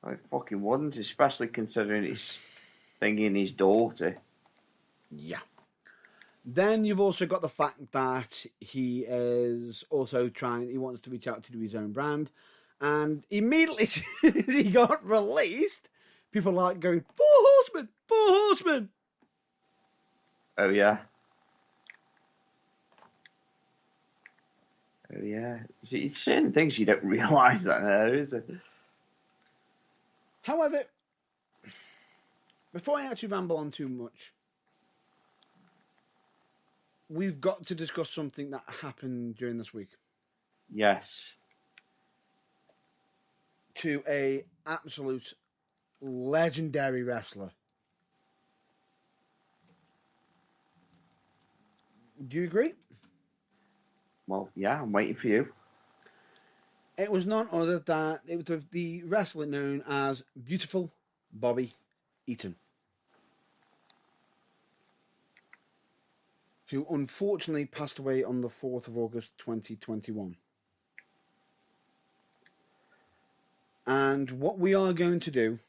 I fucking wouldn't, especially considering it's thinking his daughter. Yeah. Then you've also got the fact that he is also he wants to reach out to do his own brand. And immediately as soon as he got released, people are like going, Four Horsemen! Four Horsemen! Oh, yeah. Oh, yeah. See, certain things you don't realise that now, is it? However, before I actually ramble on too much, we've got to discuss something that happened during this week Yes. to a absolute legendary wrestler. Do you agree? Well, yeah, I'm waiting for you. It was none other than it was the wrestler known as Beautiful Bobby Eaton, who unfortunately passed away on the 4th of August 2021. And what we are going to do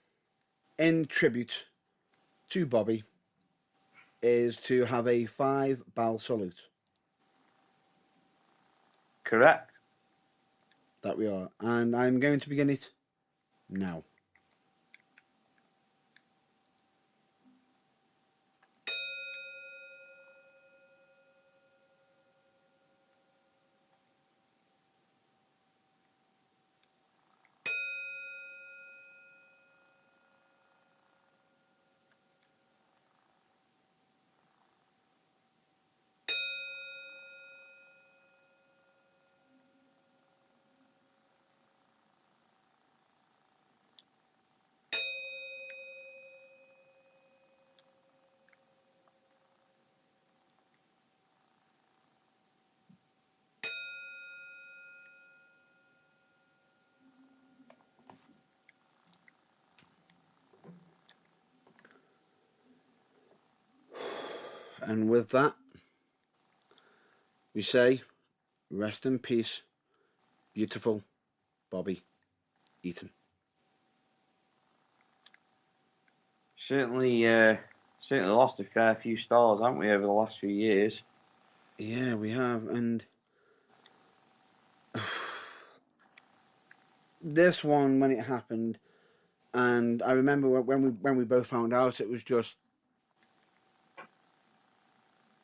in tribute to Bobby is to have a 5-bow salute. Correct. That we are. And I'm going to begin it now. And with that, we say, rest in peace, beautiful Bobby Eaton. Certainly lost a fair few stars, haven't we, over the last few years? Yeah, we have. And this one, when it happened, and I remember when we both found out, it was just,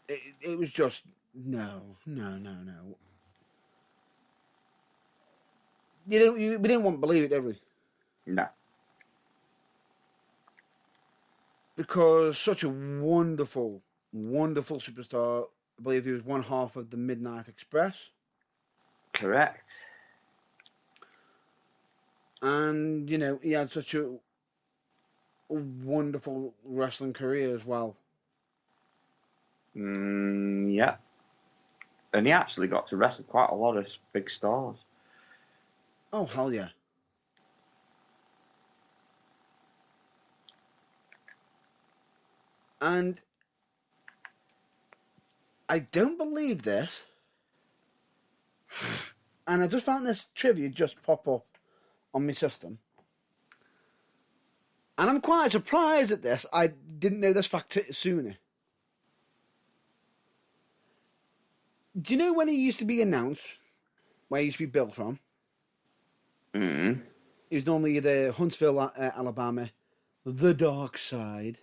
it was just no. We didn't want to believe it, did we? No. Because such a wonderful, wonderful superstar. I believe he was one half of the Midnight Express. Correct. And, you know, he had such a wonderful wrestling career as well. Yeah. And he actually got to wrestle quite a lot of big stars. Oh, hell yeah. And I don't believe this. And I just found this trivia just pop up on my system. And I'm quite surprised at this. I didn't know this fact sooner. Do you know when he used to be announced, where he used to be billed from? Mm. He was normally the Huntsville, Alabama, the Dark Side.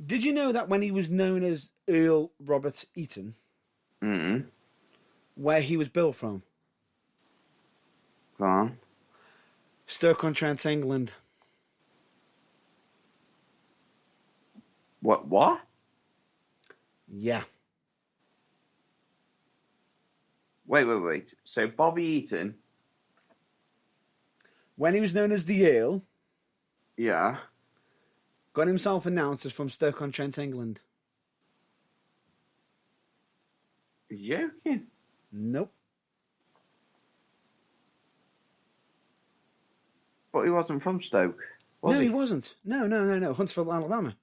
Did you know that when he was known as Earl Robert Eaton, where he was billed from? Go on. Stoke-on-Trent, England. What? Yeah. Wait. So Bobby Eaton. When he was known as the Earl, Yeah. got himself announced as from Stoke-on-Trent, England. You joking? Nope. But he wasn't from Stoke, No, he wasn't. No. Huntsville, Alabama.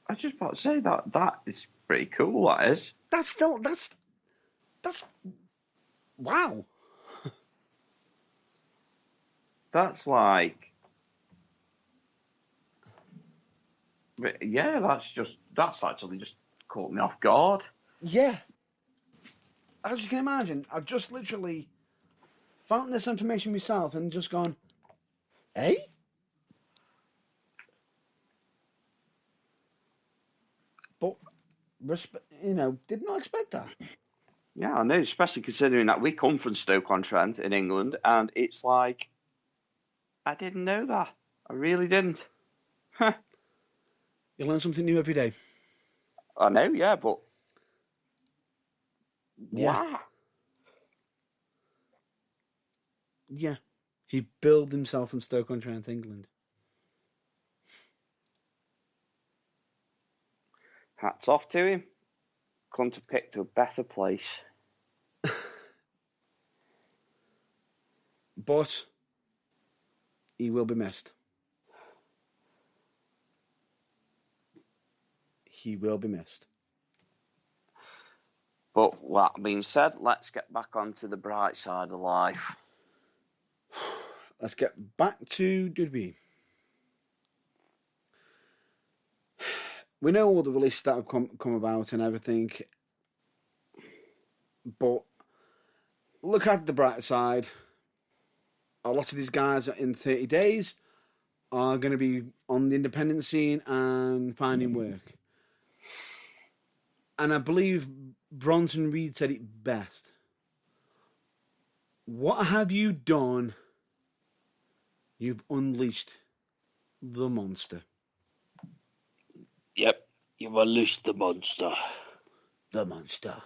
I was just about to say that is pretty cool. That is. That's wow. That's like, yeah. That's actually just caught me off guard. Yeah. As you can imagine, I've just literally found this information myself and just gone, eh? But, did not expect that. Yeah, I know, especially considering that we come from Stoke-on-Trent in England, and it's like, I didn't know that. I really didn't. Huh. You learn something new every day. I know, yeah, but Yeah. wow. Yeah. He billed himself from Stoke-on-Trent, England. Hats off to him. Couldn't have picked a better place. But he will be missed. He will be missed. But that being said, let's get back onto the bright side of life. Let's get back to WWE. We know all the releases that have come about and everything, but look at the bright side. A lot of these guys in 30 days are going to be on the independent scene and finding work. And I believe Bronson Reed said it best. What have you done? You've unleashed the monster. Yep, you've unleashed the monster. The monster.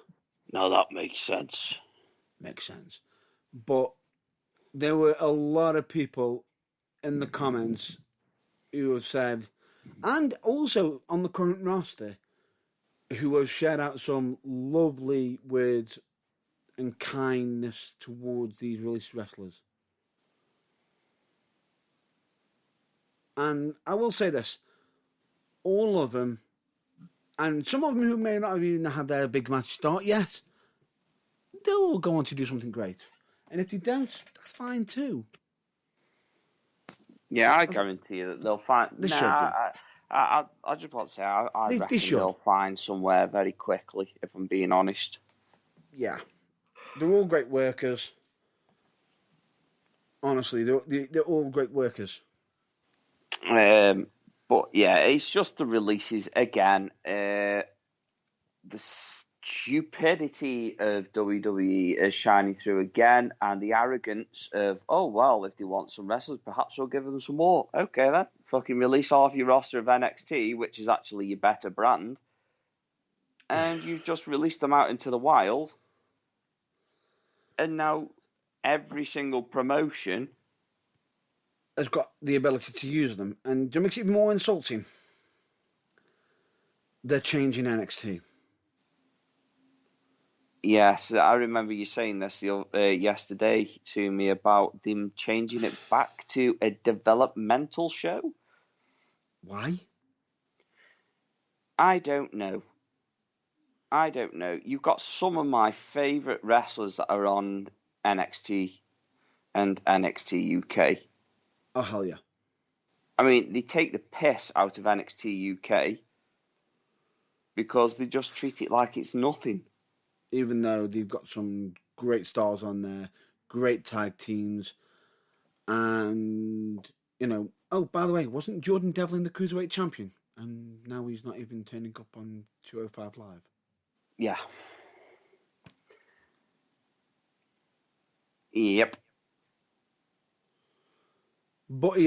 Now that makes sense. Makes sense. But there were a lot of people in the comments who have said, and also on the current roster, who have shared out some lovely words and kindness towards these released wrestlers. And I will say this, all of them, and some of them who may not have even had their big match start yet, they'll all go on to do something great. And if they don't, that's fine too. Yeah, I guarantee you that they'll find. They should do. I just want to say, I reckon they'll find somewhere very quickly, if I'm being honest. Yeah. They're all great workers. Honestly, they're all great workers. But yeah, it's just the releases again. The stupidity of WWE is shining through again, and the arrogance of, oh well, if they want some wrestlers, perhaps we'll give them some more. Okay then, fucking release half your roster of NXT, which is actually your better brand, and you've just released them out into the wild, and now every single promotion has got the ability to use them, and to make it even more insulting, they're changing NXT. Yes, I remember you saying this yesterday to me about them changing it back to a developmental show. Why? I don't know. You've got some of my favourite wrestlers that are on NXT and NXT UK. Oh, hell yeah. I mean, they take the piss out of NXT UK because they just treat it like it's nothing. Even though they've got some great stars on there, great tag teams, and, oh, by the way, wasn't Jordan Devlin the Cruiserweight champion? And now he's not even turning up on 205 Live. Yeah. Yep. But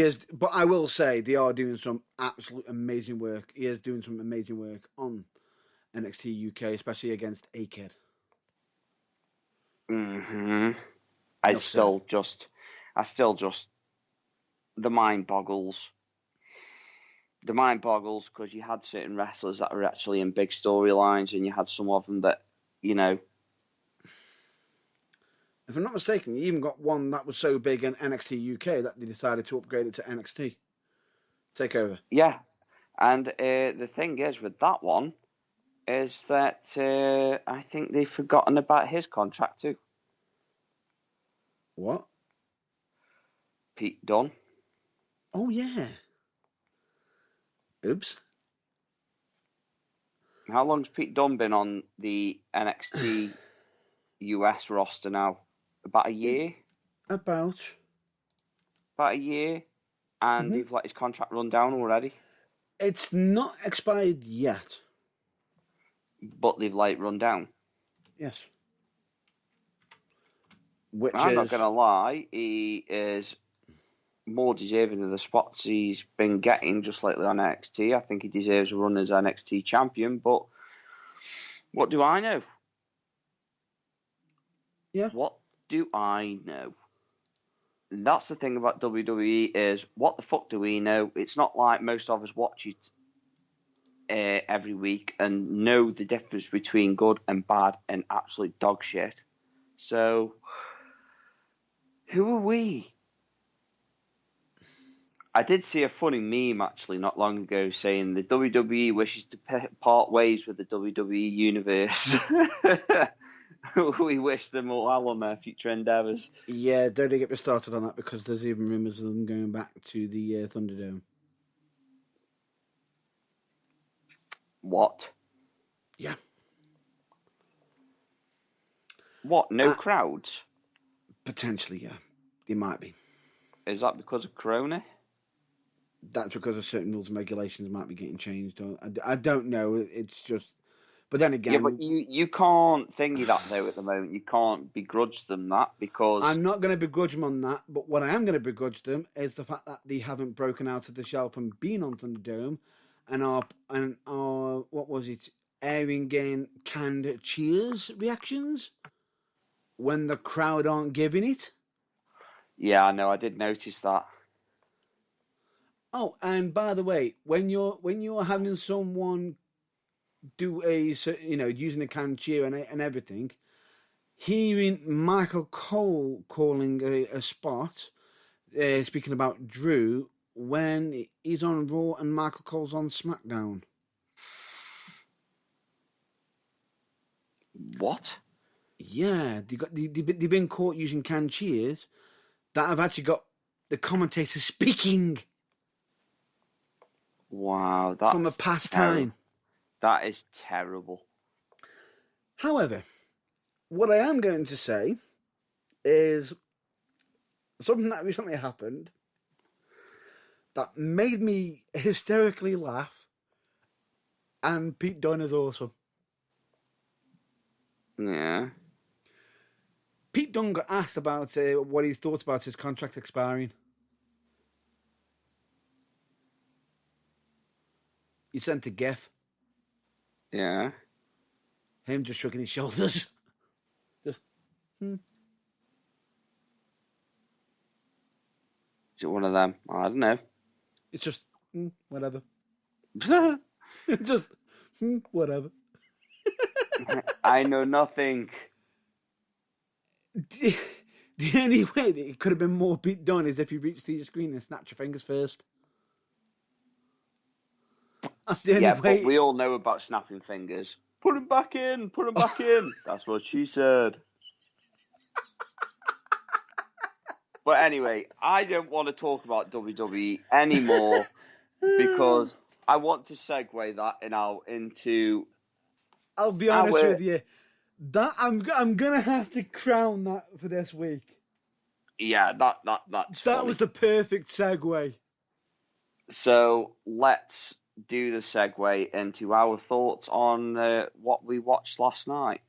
I will say they are doing some absolute amazing work. He is doing some amazing work on NXT UK, especially against A-Kid. Mm-hmm. I still just, the mind boggles. The mind boggles because you had certain wrestlers that were actually in big storylines, and you had some of them that, If I'm not mistaken, you even got one that was so big in NXT UK that they decided to upgrade it to NXT Takeover. Yeah, and the thing is with that one is that I think they've forgotten about his contract too. What? Pete Dunne. Oh, yeah. Oops. How long's Pete Dunne been on the NXT US roster now? About a year? About About a year? And they've let his contract run down already? It's not expired yet. But they've let it run down. Yes. Which I'm is... not going to lie, he is more deserving of the spots he's been getting just lately on NXT. I think he deserves a run as NXT champion, but what do I know? Yeah. What do I know? And that's the thing about WWE is, what the fuck do we know? It's not like most of us watch it every week and know the difference between good and bad and absolute dog shit. So, who are we? I did see a funny meme actually not long ago saying the WWE wishes to part ways with the WWE universe. We wish them all well on their future endeavours. Yeah, don't get me started on that because there's even rumours of them going back to the Thunderdome. What? Yeah. What? No crowds? Potentially, yeah. They might be. Is that because of Corona? That's because of certain rules and regulations might be getting changed. Or I don't know. It's just... But then again... Yeah, but you can't thingy that though at the moment. You can't begrudge them that because... I'm not going to begrudge them on that, but what I am going to begrudge them is the fact that they haven't broken out of the shell from being on Thunderdome and are what was it, airing in canned cheers reactions when the crowd aren't giving it. Yeah, I know. I did notice that. Oh, and by the way, when you're having someone do using a canned cheer and everything, hearing Michael Cole calling a spot, speaking about Drew, when he's on Raw and Michael Cole's on SmackDown. What? Yeah, they've been caught using canned cheers that have actually got the commentator speaking. Wow, that's from a past time. That is terrible. However, what I am going to say is something that recently happened that made me hysterically laugh, and Pete Dunne is awesome. Yeah. Pete Dunne got asked about what he thought about his contract expiring. He sent a gif. Yeah. Him just shrugging his shoulders. Just, Is it one of them? I don't know. It's just, whatever. Just, whatever. I know nothing. The only way that it could have been more Pete Dunne is if you reach through your screen and snap your fingers first. That's the only way. But we all know about snapping fingers. Put him back in. Put him back in. That's what she said. But anyway, I don't want to talk about WWE anymore because I want to segue that into. I'll be honest with you. That I'm gonna have to crown that for this week. Yeah, that's That funny. was the perfect segue. So let's do the segue into our thoughts on what we watched last night.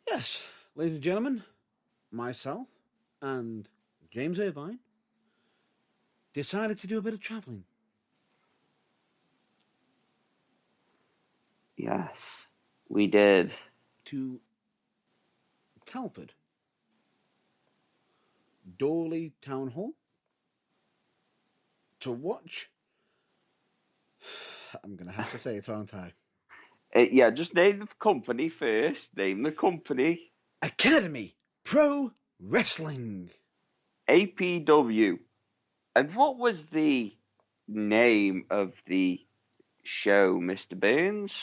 Yes, ladies and gentlemen, myself and James Irvine decided to do a bit of travelling. Yes, we did. To Telford, Dawley Town Hall, to watch. I'm going to have to say it, aren't I? Yeah, just name the company first. Name the company. Academy Pro Wrestling. APW. And what was the name of the show, Mr. Burns?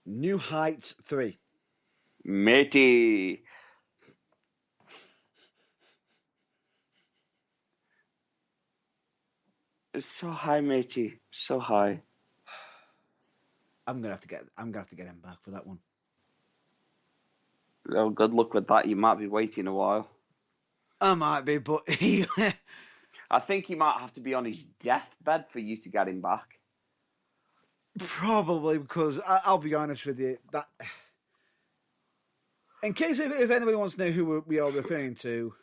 New Heights 3. Matey. It's so high, matey. So high. I'm gonna have to get him back for that one. Oh, good luck with that. You might be waiting a while. I might be, but I think he might have to be on his deathbed for you to get him back. probably because I'll be honest with you, that in case if anybody wants to know who we are referring to,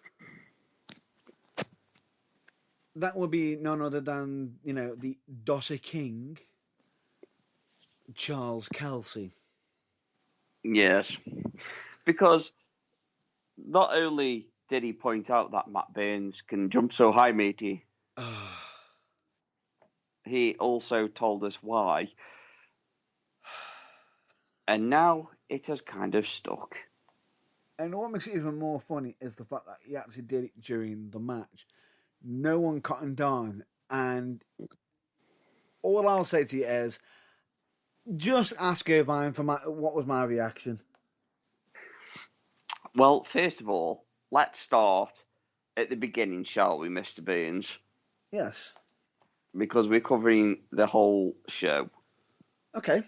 that would be none other than the Dosser King, Charles Kelsey. Yes, because not only did he point out that Matt Burns can jump so high, matey, he also told us why. And now it has kind of stuck. And what makes it even more funny is the fact that he actually did it during the match. No one cottoned on, and all I'll say to you is, just ask Irvine for what was my reaction. Well, first of all, let's start at the beginning, shall we, Mr. Burns? Yes. Because we're covering the whole show. Okay.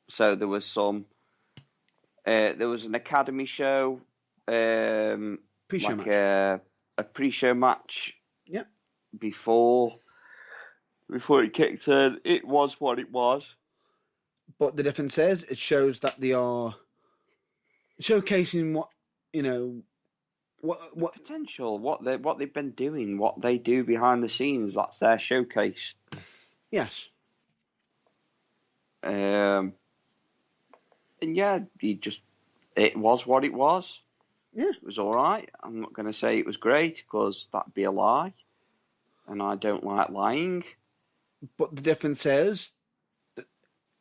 So there was there was an academy show, Pre-show match. A pre-show match. Yep. Before it kicked in, it was what it was. But the difference is, it shows that they are showcasing what potential, what they've been doing, what they do behind the scenes. That's their showcase. Yes. And yeah, it was what it was. Yeah. It was all right. I'm not going to say it was great because that'd be a lie, and I don't like lying. But the difference is,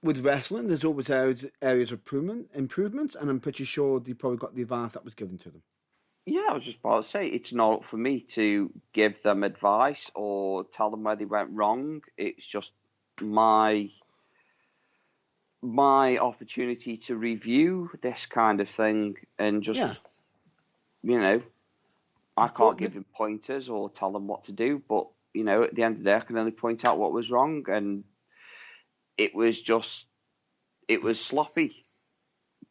with wrestling, there's always areas of improvements, and I'm pretty sure they probably got the advice that was given to them. Yeah, I was just about to say, it's not up for me to give them advice or tell them where they went wrong. It's just my opportunity to review this kind of thing and just, I can't give them pointers or tell them what to do, but, at the end of the day, I can only point out what was wrong, and it was sloppy.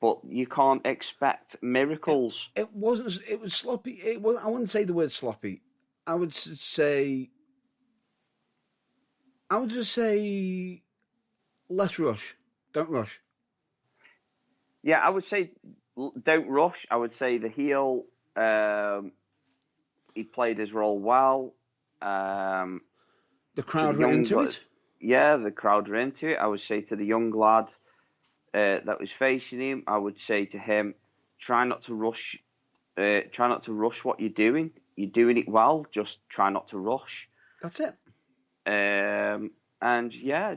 But you can't expect miracles. It wasn't. It was sloppy. I wouldn't say the word sloppy. I would just say, less rush. Don't rush. Yeah, I would say don't rush. I would say the heel, he played his role well. The crowd were into it? Yeah, the crowd were into it. I would say to the young lad that was facing him, I would say to him, try not to rush what you're doing. You're doing it well, just try not to rush. That's it. And yeah,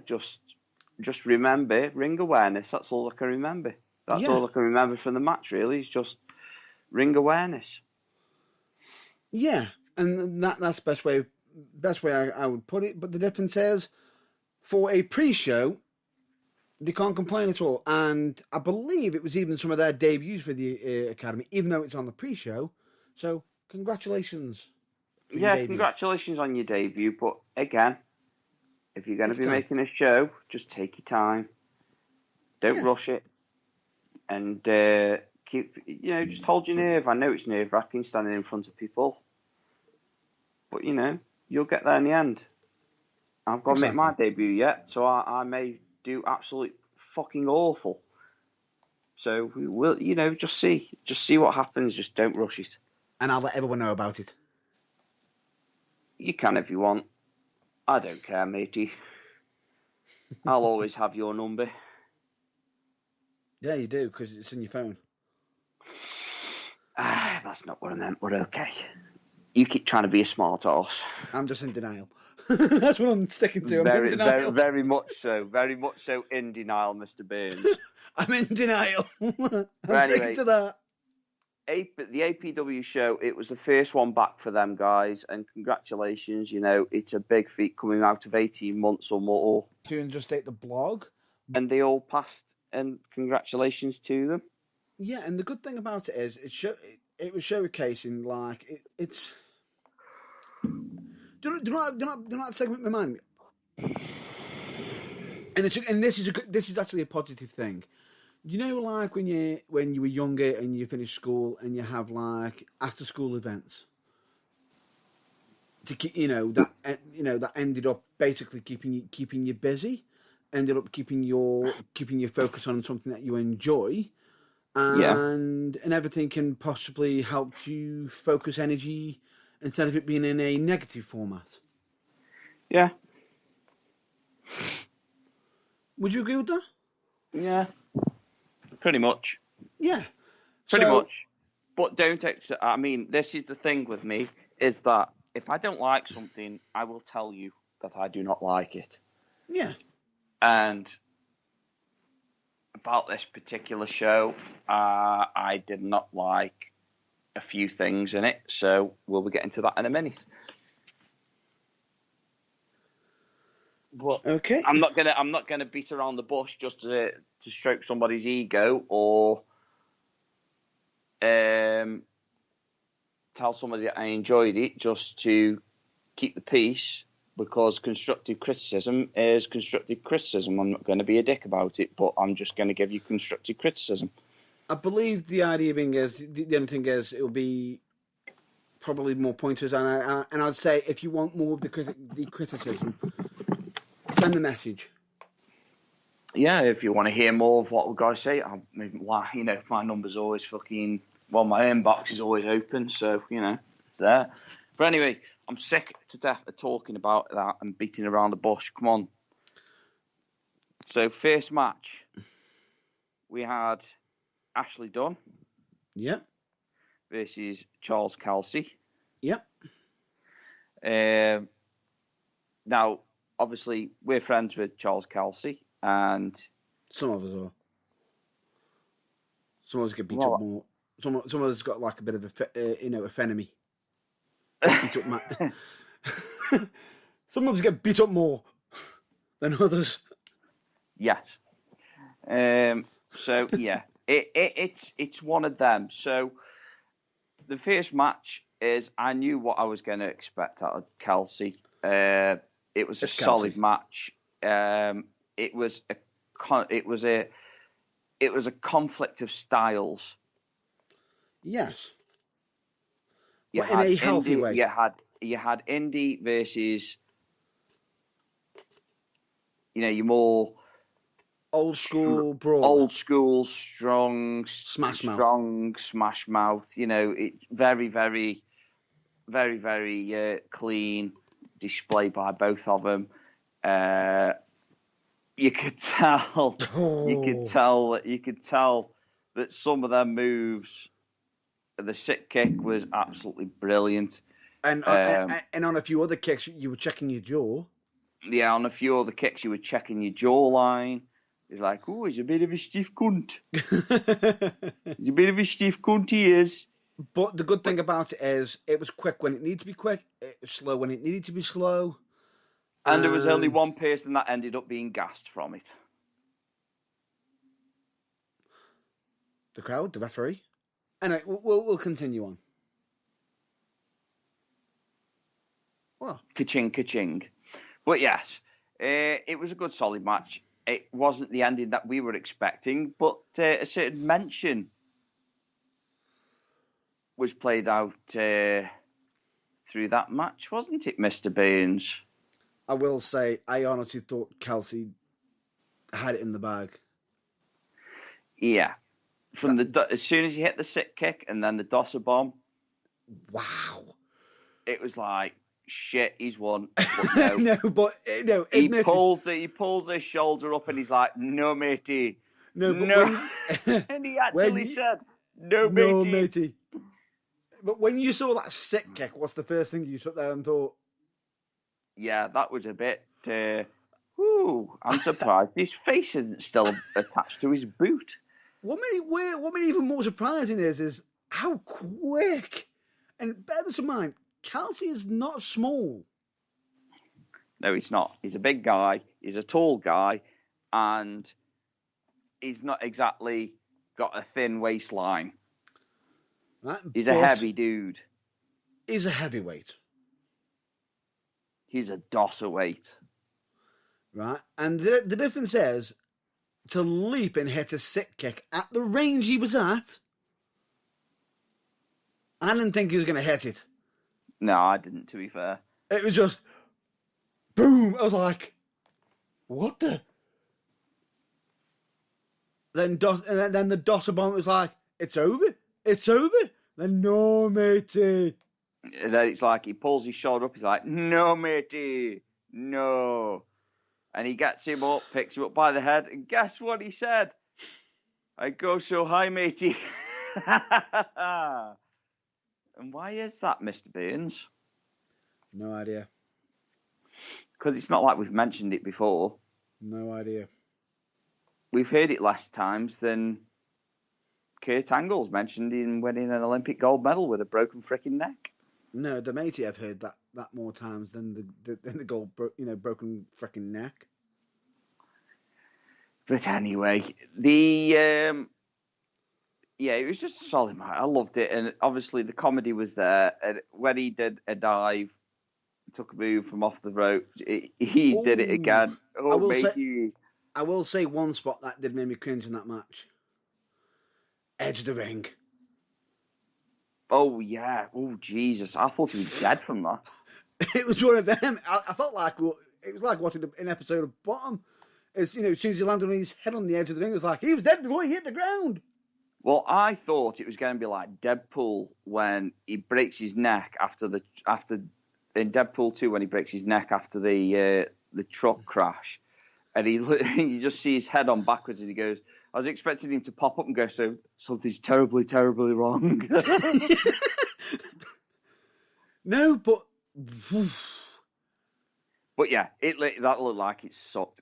just remember ring awareness. That's all I can remember. That's all I can remember from the match, really, is just ring awareness. Yeah, and that's best way I would put it. But the difference is, for a pre-show, they can't complain at all. And I believe it was even some of their debuts for the Academy, even though it's on the pre-show. So, congratulations. Yeah, congratulations on your debut. But again, if you're going to be making a show, just take your time. Don't rush it. And keep, just hold your nerve. I know it's nerve-wracking standing in front of people. But, you'll get there in the end. I've got to make my debut yet, so I may do absolutely fucking awful. So we'll, just see what happens. Just don't rush it. And I'll let everyone know about it. You can if you want. I don't care, matey. I'll always have your number. Yeah, you do, because it's in your phone. That's not what I meant, but okay. You keep trying to be a smart arse. I'm just in denial. That's what I'm sticking to. I'm in denial. Very much so. Very much so in denial, Mr. Burns. I'm in denial. I'm But sticking anyway, to that. the APW show, it was the first one back for them guys, and congratulations. You know, it's a big feat coming out of 18 months or more. To just state the blog. And they all passed, and congratulations to them. Yeah, and the good thing about it is it was showcasing like it's. Do you know that segment remind me? And this is actually a positive thing. You know, like when you were younger and you finish school and you have like after school events. To keep, that ended up basically keeping you busy, ended up keeping your focus on something that you enjoy, and everything can possibly help you focus energy instead of it being in a negative format. Yeah. Would you agree with that? Yeah. Pretty much. Yeah. Pretty much. But I mean, this is the thing with me, is that if I don't like something, I will tell you that I do not like it. Yeah. And about this particular show, I did not like a few things in it, so we'll be getting to that in a minute. But okay, I'm not gonna beat around the bush just to stroke somebody's ego or tell somebody that I enjoyed it just to keep the peace, because constructive criticism is constructive criticism. I'm not going to be a dick about it, but I'm just going to give you constructive criticism. I believe the idea being is the only thing is it will be probably more pointers, and I'd say if you want more of the criticism, send the message. Yeah, if you want to hear more of what we've got to say, my number's always my inbox is always open, so, it's there. But anyway, I'm sick to death of talking about that and beating around the bush. Come on. So, first match, we had Ashley Dunn. Yep. Versus Charles Kelsey. Yep. Now, obviously, we're friends with Charles Kelsey, and some of us are. Some of us get beat up more. Some of us got like a bit of a frenemy. Beat up some of us get beat up more than others. Yes. So yeah, it's one of them. So the first match is, I knew what I was going to expect out of Kelsey. It was a solid match. It was a conflict of styles. Yes. In a healthy way. You had Indy versus, your more old school brawl, old school strong smash mouth. It's very, very, very, very clean display by both of them. You could tell. You could tell that some of their moves. The sit kick was absolutely brilliant. And on a few other kicks, you were checking your jaw. Yeah, on a few other kicks, you were checking your jawline. It's like, oh, he's a bit of a stiff cunt. He's a bit of a stiff cunt, he is. But the good thing about it is, it was quick when it needed to be quick, it was slow when it needed to be slow. And there was only one person that ended up being gassed from it. The crowd, the referee. Anyway, we'll continue on. Well, Ka-ching, ka-ching. But yes, it was a good, solid match. It wasn't the ending that we were expecting, but a certain mention was played out through that match, wasn't it, Mr. Burns? I will say, I honestly thought Kelsey had it in the bag. Yeah. As soon as he hit the sit kick and then the Dosser bomb. Wow. It was like, shit, he's won. But no. He pulls his shoulder up and he's like, no, matey. No. And he actually said, no, matey. But when you saw that sick kick, what's the first thing you took there and thought? Yeah, that was a bit. I'm surprised his face isn't still attached to his boot. What made it even more surprising is how quick. And bear this in mind, Kelsey is not small. No, he's not. He's a big guy. He's a tall guy, and he's not exactly got a thin waistline. Right? He's a heavy dude. He's a heavyweight. He's a dosser weight. Right? And the difference is, to leap and hit a sick kick at the range he was at, I didn't think he was going to hit it. No, I didn't, to be fair. It was just, boom. I was like, what the? Then the dosser bomb was like, it's over. It's over. Then, no, matey. And then it's like he pulls his shoulder up. He's like, no, matey. No. And he gets him up, picks him up by the head, and guess what he said? I go so high, matey. And why is that, Mr. Burns? No idea. Because it's not like we've mentioned it before. No idea. We've heard it less times than Kurt Angle's mentioned in winning an Olympic gold medal with a broken freaking neck. No, the matey I've heard that more times than the gold, broken freaking neck. But anyway, it was just a solid match. I loved it, and obviously the comedy was there. And when he did a dive, took a move from off the rope, he did it again. I will say one spot that did make me cringe in that match. Edge of the ring. Oh, yeah. Oh, Jesus. I thought he was dead from that. It was one of them. I felt like it was like watching an episode of Bottom. As soon as he landed on his head on the edge of the ring, it was like he was dead before he hit the ground. Well, I thought it was going to be like Deadpool when he breaks his neck in Deadpool 2 when he breaks his neck after the truck crash, and you just see his head on backwards, and he goes. I was expecting him to pop up and go, so something's terribly, terribly wrong. No, but yeah, that looked like it sucked.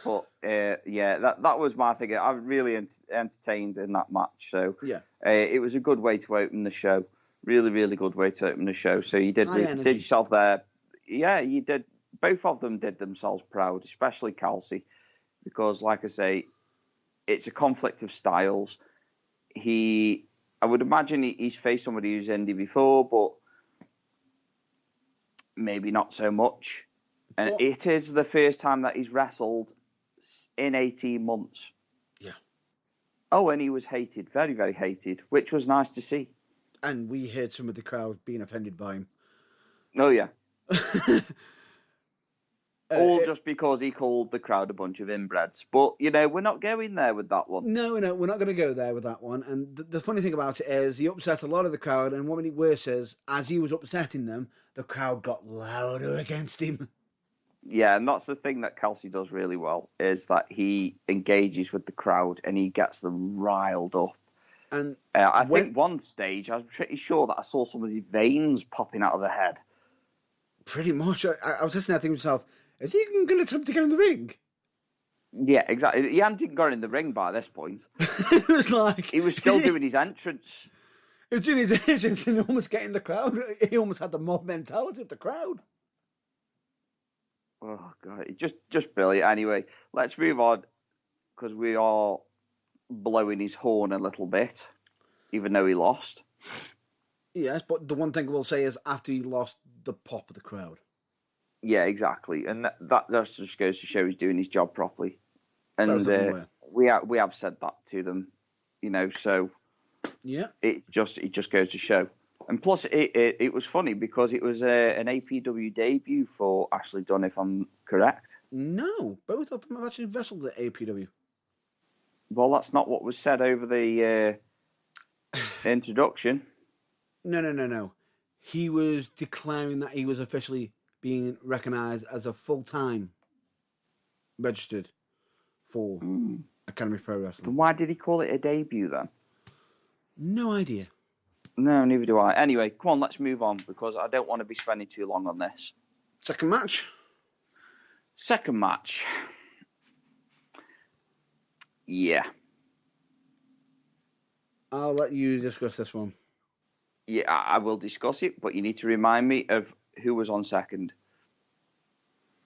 But that was my thing. I was really entertained in that match. So yeah, it was a good way to open the show. Really, really good way to open the show. So you did yourself there. Yeah, you did. Both of them did themselves proud, especially Kelsey, because, like I say, it's a conflict of styles. I would imagine he's faced somebody who's indie before, but maybe not so much. And it is the first time that he's wrestled in 18 months. Yeah. Oh, and he was hated, very, very hated, which was nice to see. And we heard some of the crowd being offended by him. Oh, yeah. All just because he called the crowd a bunch of inbreds. But, we're not going there with that one. No, we're not going to go there with that one. And the funny thing about it is he upset a lot of the crowd. And what made it worse is, as he was upsetting them, the crowd got louder against him. Yeah, and that's the thing that Kelsey does really well, is that he engages with the crowd and he gets them riled up. And I think one stage, I was pretty sure that I saw some of his veins popping out of the head. Pretty much. I was listening, I think to myself, is he going to attempt to get in the ring? Yeah, exactly. He hadn't got in the ring by this point. It was like... He was still doing his entrance. He was doing his entrance and almost getting the crowd. He almost had the mob mentality of the crowd. Oh, God. Just brilliant. Anyway, let's move on, because we are blowing his horn a little bit, even though he lost. Yes, but the one thing I will say is after he lost, the pop of the crowd. Yeah, exactly, and that just goes to show he's doing his job properly. And we have said that to them, So yeah, it just goes to show. And plus, it was funny because it was an APW debut for Ashley Dunn, if I'm correct. No, both of them have actually wrestled at APW. Well, that's not what was said over the introduction. No. He was declaring that he was officially being recognised as a full-time registered for Academy Pro Wrestling. Then why did he call it a debut then? No idea. No, neither do I. Anyway, come on, let's move on because I don't want to be spending too long on this. Second match. Second match. Yeah. I'll let you discuss this one. Yeah, I will discuss it, but you need to remind me of who was on second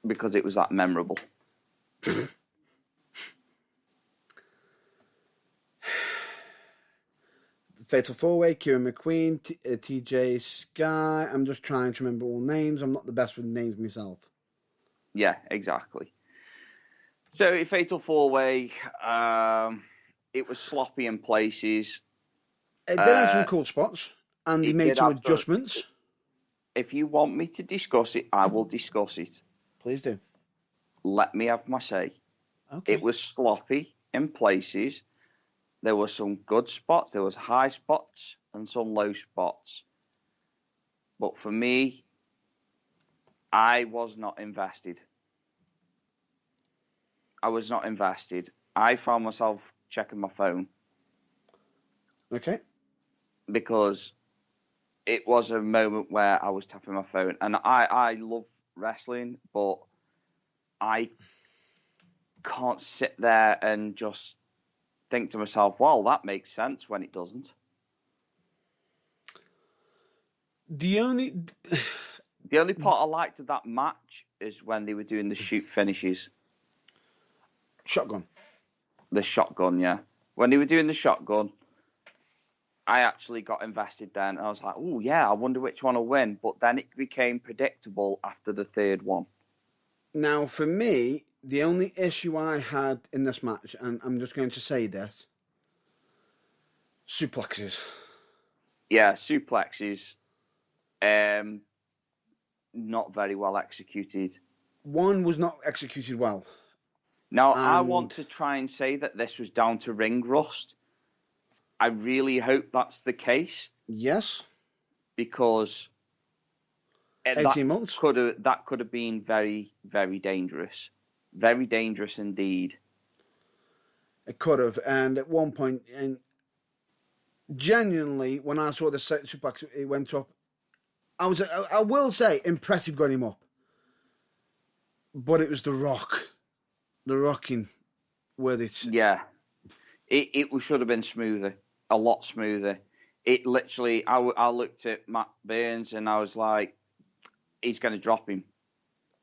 because it was that memorable. Fatal 4-Way, Kieran McQueen, TJ Sky. I'm just trying to remember all names. I'm not the best with names myself. Yeah, exactly. So, a Fatal 4-Way, it was sloppy in places. It did have some cool spots, and they made some adjustments. If you want me to discuss it, I will discuss it. Please do. Let me have my say. Okay. It was sloppy in places. There were some good spots, there was high spots and some low spots. But for me, I was not invested. I was not invested. I found myself checking my phone. Okay. Because it was a moment where I was tapping my phone. And I love wrestling, but I can't sit there and just think to myself, well, that makes sense when it doesn't. The only part I liked of that match is when they were doing the shoot finishes. Shotgun. The shotgun, yeah. When they were doing the shotgun, I actually got invested then. I was like, oh, yeah, I wonder which one will win. But then it became predictable after the third one. Now, for me, the only issue I had in this match, and I'm just going to say this, suplexes. Yeah, suplexes. Not very well executed. One was not executed well. Now, I want to try and say that this was down to ring rust. I really hope that's the case. Yes. Because 18 months. That could have been very, very dangerous. Very dangerous indeed. It could have. And at one point, and genuinely, when I saw the suplex, it went up, I will say, impressive got him up. But it was the Rock. The rocking with it. Yeah. It should have been smoother. A lot smoother. It literally, I looked at Matt Burns and I was like, he's going to drop him.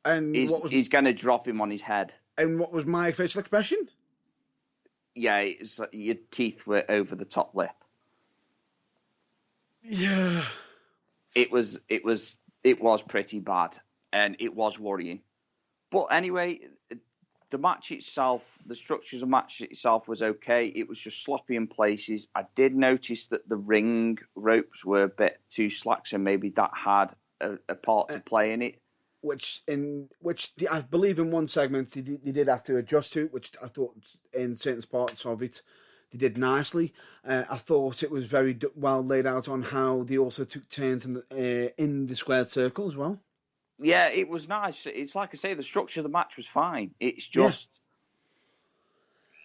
And he's going to drop him on his head. And what was my facial expression? Yeah, it's like your teeth were over the top lip. Yeah. It was pretty bad, and it was worrying. But anyway, the match itself, the structure of the match itself was okay. It was just sloppy in places. I did notice that the ring ropes were a bit too slack, so maybe that had a part to play in it. Which I believe in one segment they did have to adjust to, which I thought in certain parts of it they did nicely. I thought it was very well laid out on how they also took turns in the squared circle as well. Yeah, it was nice. It's like I say, the structure of the match was fine. It's just,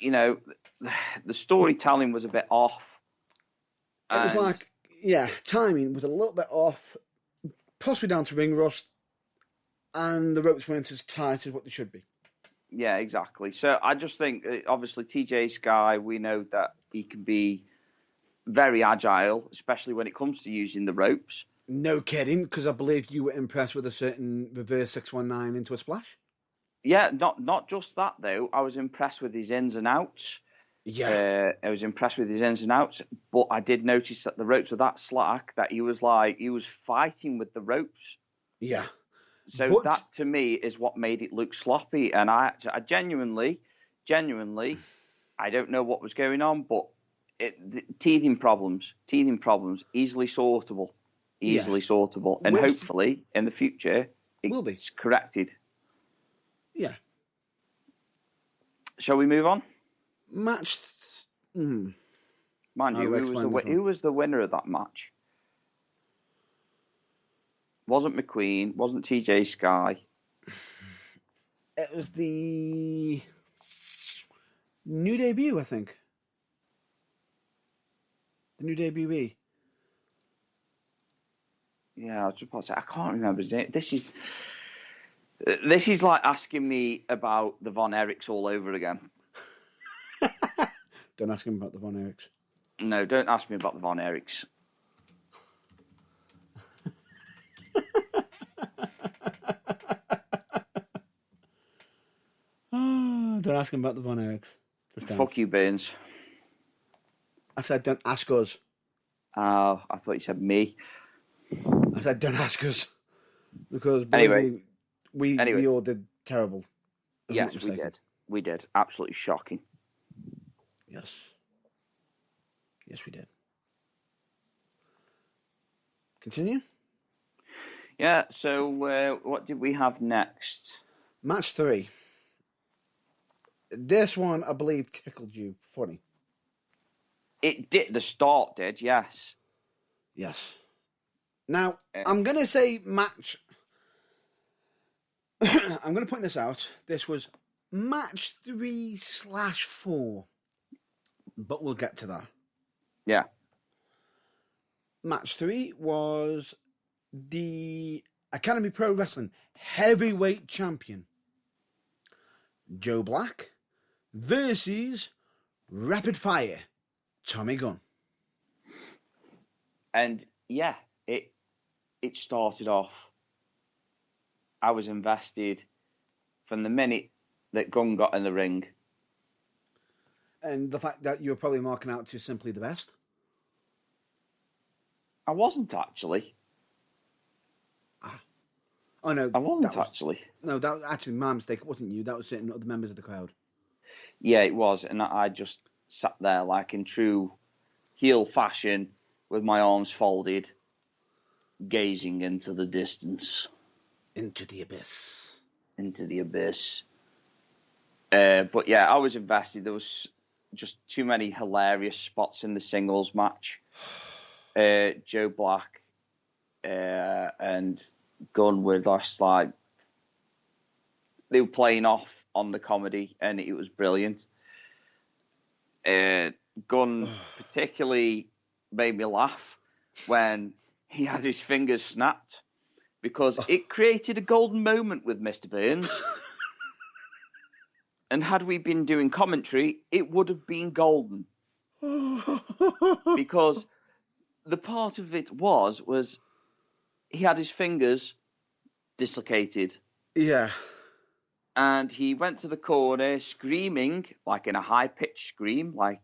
the storytelling was a bit off. It was like, timing was a little bit off, possibly down to ring rust, and the ropes weren't as tight as what they should be. Yeah, exactly. So I just think, obviously, TJ Sky, we know that he can be very agile, especially when it comes to using the ropes. No kidding, because I believe you were impressed with a certain reverse 619 into a splash. Yeah, not just that, though. I was impressed with his ins and outs. Yeah. I was impressed with his ins and outs, but I did notice that the ropes were that slack that he was fighting with the ropes. Yeah. So that, to me, is what made it look sloppy. And I genuinely, I don't know what was going on, but teething problems, easily sortable. And hopefully, in the future, it's corrected. Yeah. Shall we move on? Match. Mind you, who was the winner of that match? Wasn't McQueen, wasn't TJ Sky. It was the new debut, I think. The new debutee. Yeah, I was just about to say, I can't remember his name. This is like asking me about the Von Erichs all over again. Don't ask him about the Von Erichs. No, don't ask me about the Von Erichs. Oh, don't ask him about the Von Erichs. Just don't. Fuck you, Burns. I said, don't ask us. Oh, I thought you said me. I said, don't ask us. Because, Anyway. we all did terrible. If I'm not Yes, we mistaken. did. We did. Absolutely shocking. Yes. Yes, we did. Continue. Yeah, so what did we have next? Match 3. This one, I believe, tickled you funny. It did. The start did, yes. Yes. Now, I'm going to say match... I'm going to point this out. This was match 3/4. But we'll get to that. Yeah. Match 3 was the Academy Pro Wrestling Heavyweight Champion, Joe Black, versus Rapid Fire, Tommy Gunn. And yeah, it started off. I was invested from the minute that Gunn got in the ring. And the fact that you were probably marking out to Simply the Best. I wasn't actually. Oh no, I wasn't that was, actually. No, that was actually my mistake. It wasn't you. That was certain other members of the crowd. Yeah, it was, and I just sat there like in true heel fashion with my arms folded, gazing into the distance. Into the abyss. Into the abyss. But yeah, I was invested. There was just too many hilarious spots in the singles match. Joe Black and Gunn were just like, they were playing off on the comedy, and it was brilliant. Gunn particularly made me laugh when he had his fingers snapped, because it created a golden moment with Mr. Burns. And had we been doing commentary, it would have been golden. Because the part of it was he had his fingers dislocated. Yeah. And he went to the corner screaming, like in a high-pitched scream, like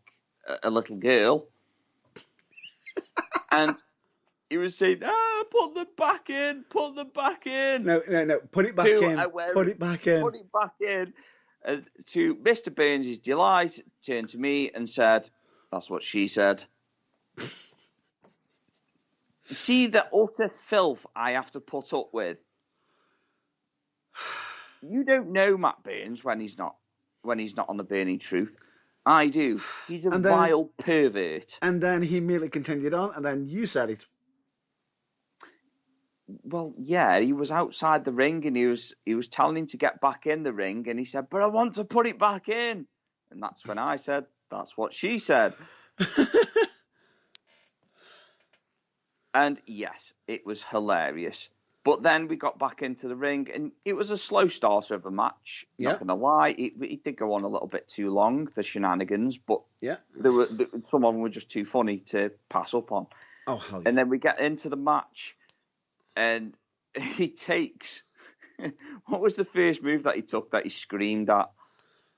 a little girl. And he was saying, put them back in, put them back in. No, put it back in. Put it back in. Put it back in. To Mr. Burns' delight, turned to me and said, "That's what she said." See the utter filth I have to put up with. You don't know Matt Burns when he's not on the Burning Truth. I do. He's a vile pervert. And then he immediately continued on, and then you said it. Well, yeah, he was outside the ring, and he was telling him to get back in the ring, and he said, "But I want to put it back in." And that's when I said, "That's what she said." And yes, it was hilarious. But then we got back into the ring, and it was a slow starter of a match. Yeah. Not going to lie, it did go on a little bit too long, the shenanigans, but yeah, some of them were just too funny to pass up on. Oh, hell yeah. And then we get into the match, and he takes... What was the first move that he took that he screamed at?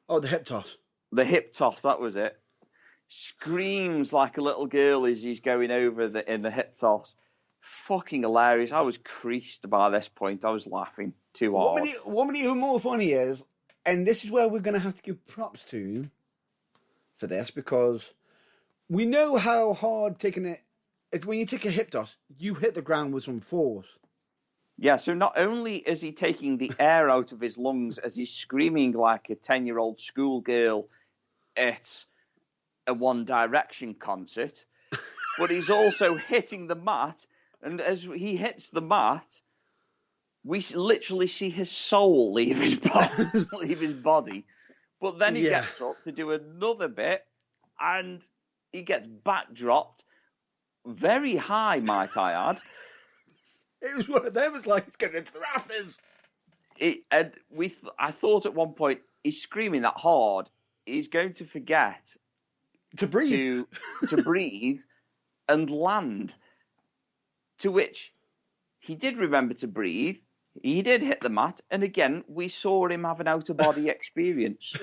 Oh, the hip toss. The hip toss, that was it. Screams like a little girl as he's going over in the hip toss. Fucking hilarious. I was creased by this point. I was laughing too hard. What even more funny is, and this is where we're going to have to give props to for this, because we know how hard taking it... When you take a hip toss, you hit the ground with some force. Yeah, so not only is he taking the air out of his lungs as he's screaming like a 10-year-old schoolgirl at a One Direction concert, but he's also hitting the mat, and as he hits the mat, we literally see his soul leave his body. But then he gets up to do another bit, and he gets backdropped very high, might I add. It was one of them. It's like, it's getting into the rafters. I thought at one point, he's screaming that hard, he's going to forget To breathe. to breathe and land. To which he did remember to breathe. He did hit the mat, and again we saw him have an out-of-body experience,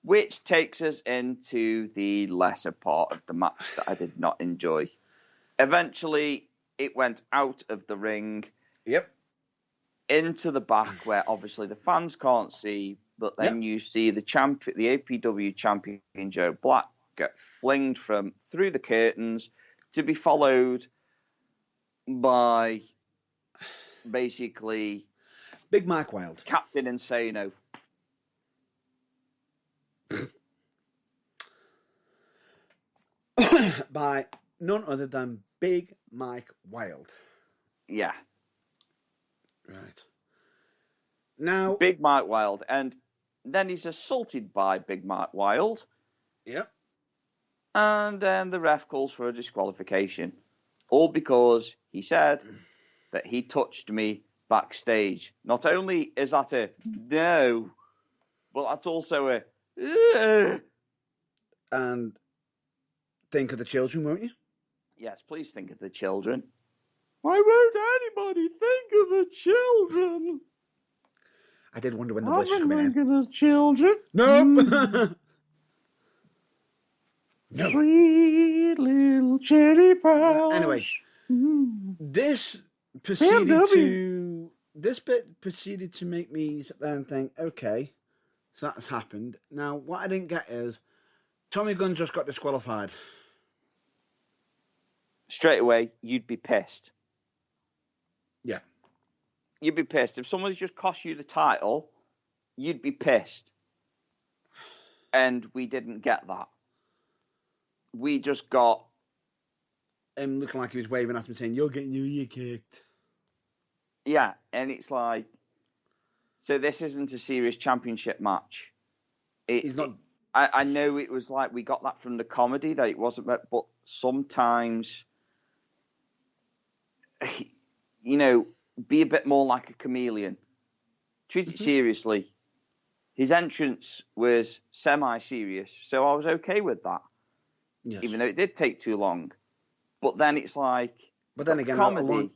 which takes us into the lesser part of the match that I did not enjoy. Eventually, it went out of the ring. Yep. Into the back, where obviously the fans can't see, but then you see the APW champion Joe Black get flinged through the curtains, to be followed by basically Big Mike Wild. Captain Insano. By none other than Big Mike Wild. Yeah. Right. Now, Big Mike Wild. And then he's assaulted by Big Mike Wild. Yep. And then the ref calls for a disqualification. All because he said that he touched me backstage. Not only is that a no, but that's also a And think of the children, won't you? Yes, please think of the children. Why won't anybody think of the children? I did wonder when the voice was I've been coming in. thinking of children. Nope. No. Sweet little cherry pies. Anyway, Mm. this proceeded BMW. this bit proceeded to make me sit there and think, okay, so that's happened. Now, what I didn't get is Tommy Gunn just got disqualified. Straight away, you'd be pissed. Yeah. You'd be pissed. If someone's just cost you the title, you'd be pissed. And we didn't get that. We just got... Him looking like he was waving at him saying, you're getting your ear kicked. Yeah, and it's like... So this isn't a serious championship match. He's not... I know it was like we got that from the comedy, that it wasn't... But sometimes... You know, be a bit more like a chameleon. Treat it seriously. His entrance was semi-serious, so I was okay with that. Yes. Even though it did take too long. But then it's like... But then again, comedy.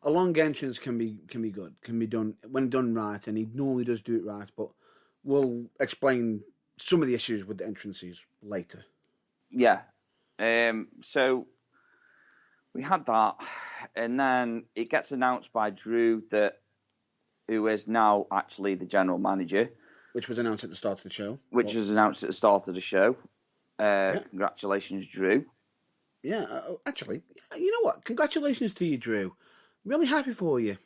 a long entrance can be good, can be done when done right, and he normally does do it right. But we'll explain some of the issues with the entrances later. Yeah. So we had that, and then it gets announced by Drew who is now actually the general manager, Which was announced at the start of the show. which was announced at the start of the show. Congratulations, Drew. Yeah, actually, you know what? Congratulations to you, Drew. Really happy for you.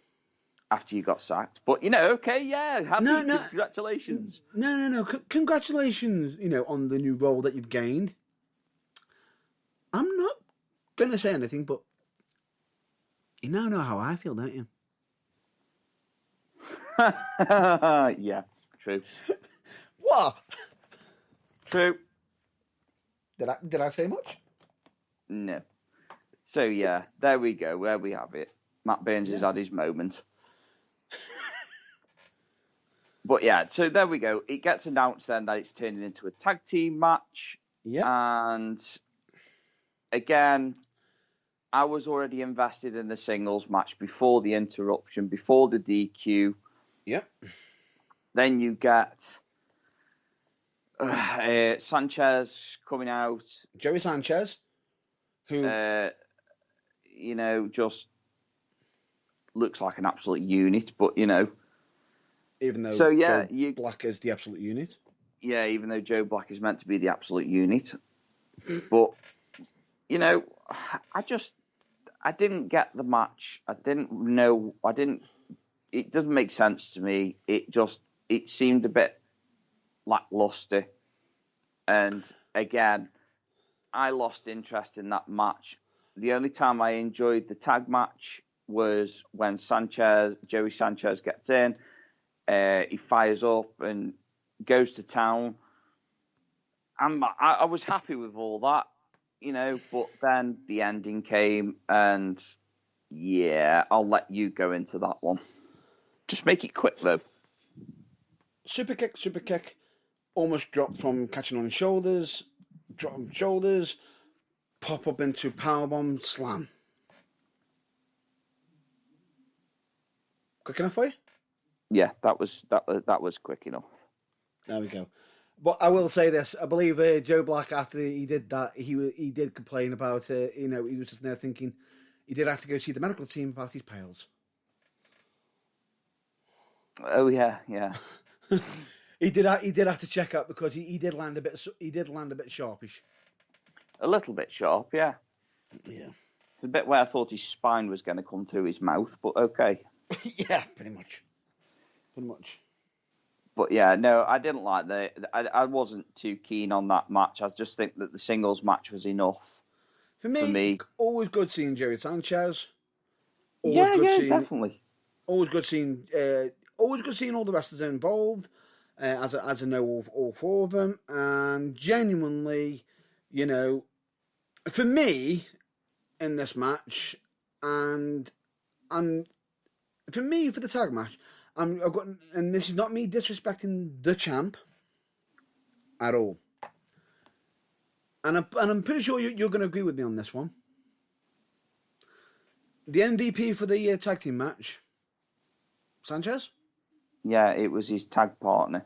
After you got sacked, but okay, yeah, happy. No. Congratulations. No. Congratulations, on the new role that you've gained. I'm not going to say anything, but you now know how I feel, don't you? Yeah, true. What? True. Did I say much? No. So yeah, there we go. Where we have it. Matt Burns has had his moment. But yeah, so there we go. It gets announced then that it's turning into a tag team match. Yeah. And again, I was already invested in the singles match before the interruption, before the DQ. Yep. Then you get Sanchez coming out. Joey Sanchez, who just looks like an absolute unit, but even though Joe Black is the absolute unit. Yeah, even though Joe Black is meant to be the absolute unit. But I didn't get the match. It doesn't make sense to me. It seemed a bit lackluster. And again, I lost interest in that match. The only time I enjoyed the tag match was when Joey Sanchez gets in, he fires up and goes to town. I was happy with all that, but then the ending came and Yeah, I'll let you go into that one. Just make it quick, though. Super kick. Almost dropped from catching on his shoulders. Drop on shoulders. Pop up into powerbomb slam. Quick enough for you? Yeah, that was quick enough. There we go. But I will say this: I believe Joe Black, after he did that, he did complain about he was just there thinking he did have to go see the medical team about his pails. Oh yeah. He did have to check up because he did land a bit sharpish. A little bit sharp, yeah. Yeah. It's a bit where I thought his spine was going to come through his mouth, but okay. Yeah, pretty much. But yeah, no, I didn't like I wasn't too keen on that match. I just think that the singles match was enough. For me. Always good seeing Jerry Sanchez. Definitely. Always good seeing all the wrestlers involved. As I know all four of them, and genuinely, for me, in this match, and for the tag match, and this is not me disrespecting the champ at all, and I'm pretty sure you're going to agree with me on this one. The MVP for the tag team match, Sanchez. Yeah, it was his tag partner.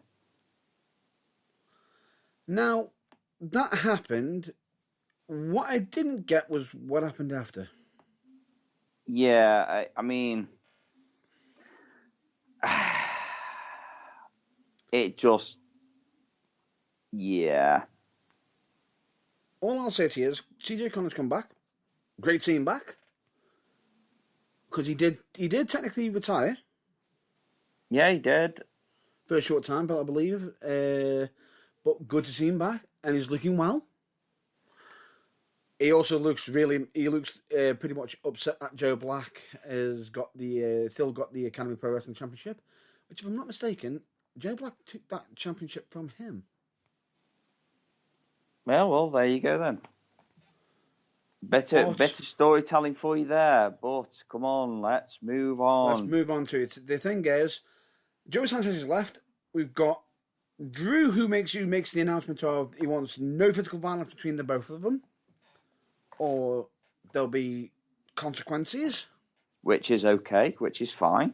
Now, that happened. What I didn't get was what happened after. Yeah, I mean, it just, yeah. All I'll say to you is, CJ Connor's come back. Great seeing him back. Because he did technically retire. Yeah, he did. For a short time, but I believe. But good to see him back. And he's looking well. He also looks pretty much upset that Joe Black has got still got the Academy Pro Wrestling Championship. Which, if I'm not mistaken, Joe Black took that championship from him. Well, there you go then. Better storytelling for you there, but come on, let's move on. Let's move on to it. The thing is, Joe Sanchez is left. We've got Drew, who makes the announcement of he wants no physical violence between the both of them, or there'll be consequences. Which is okay, which is fine.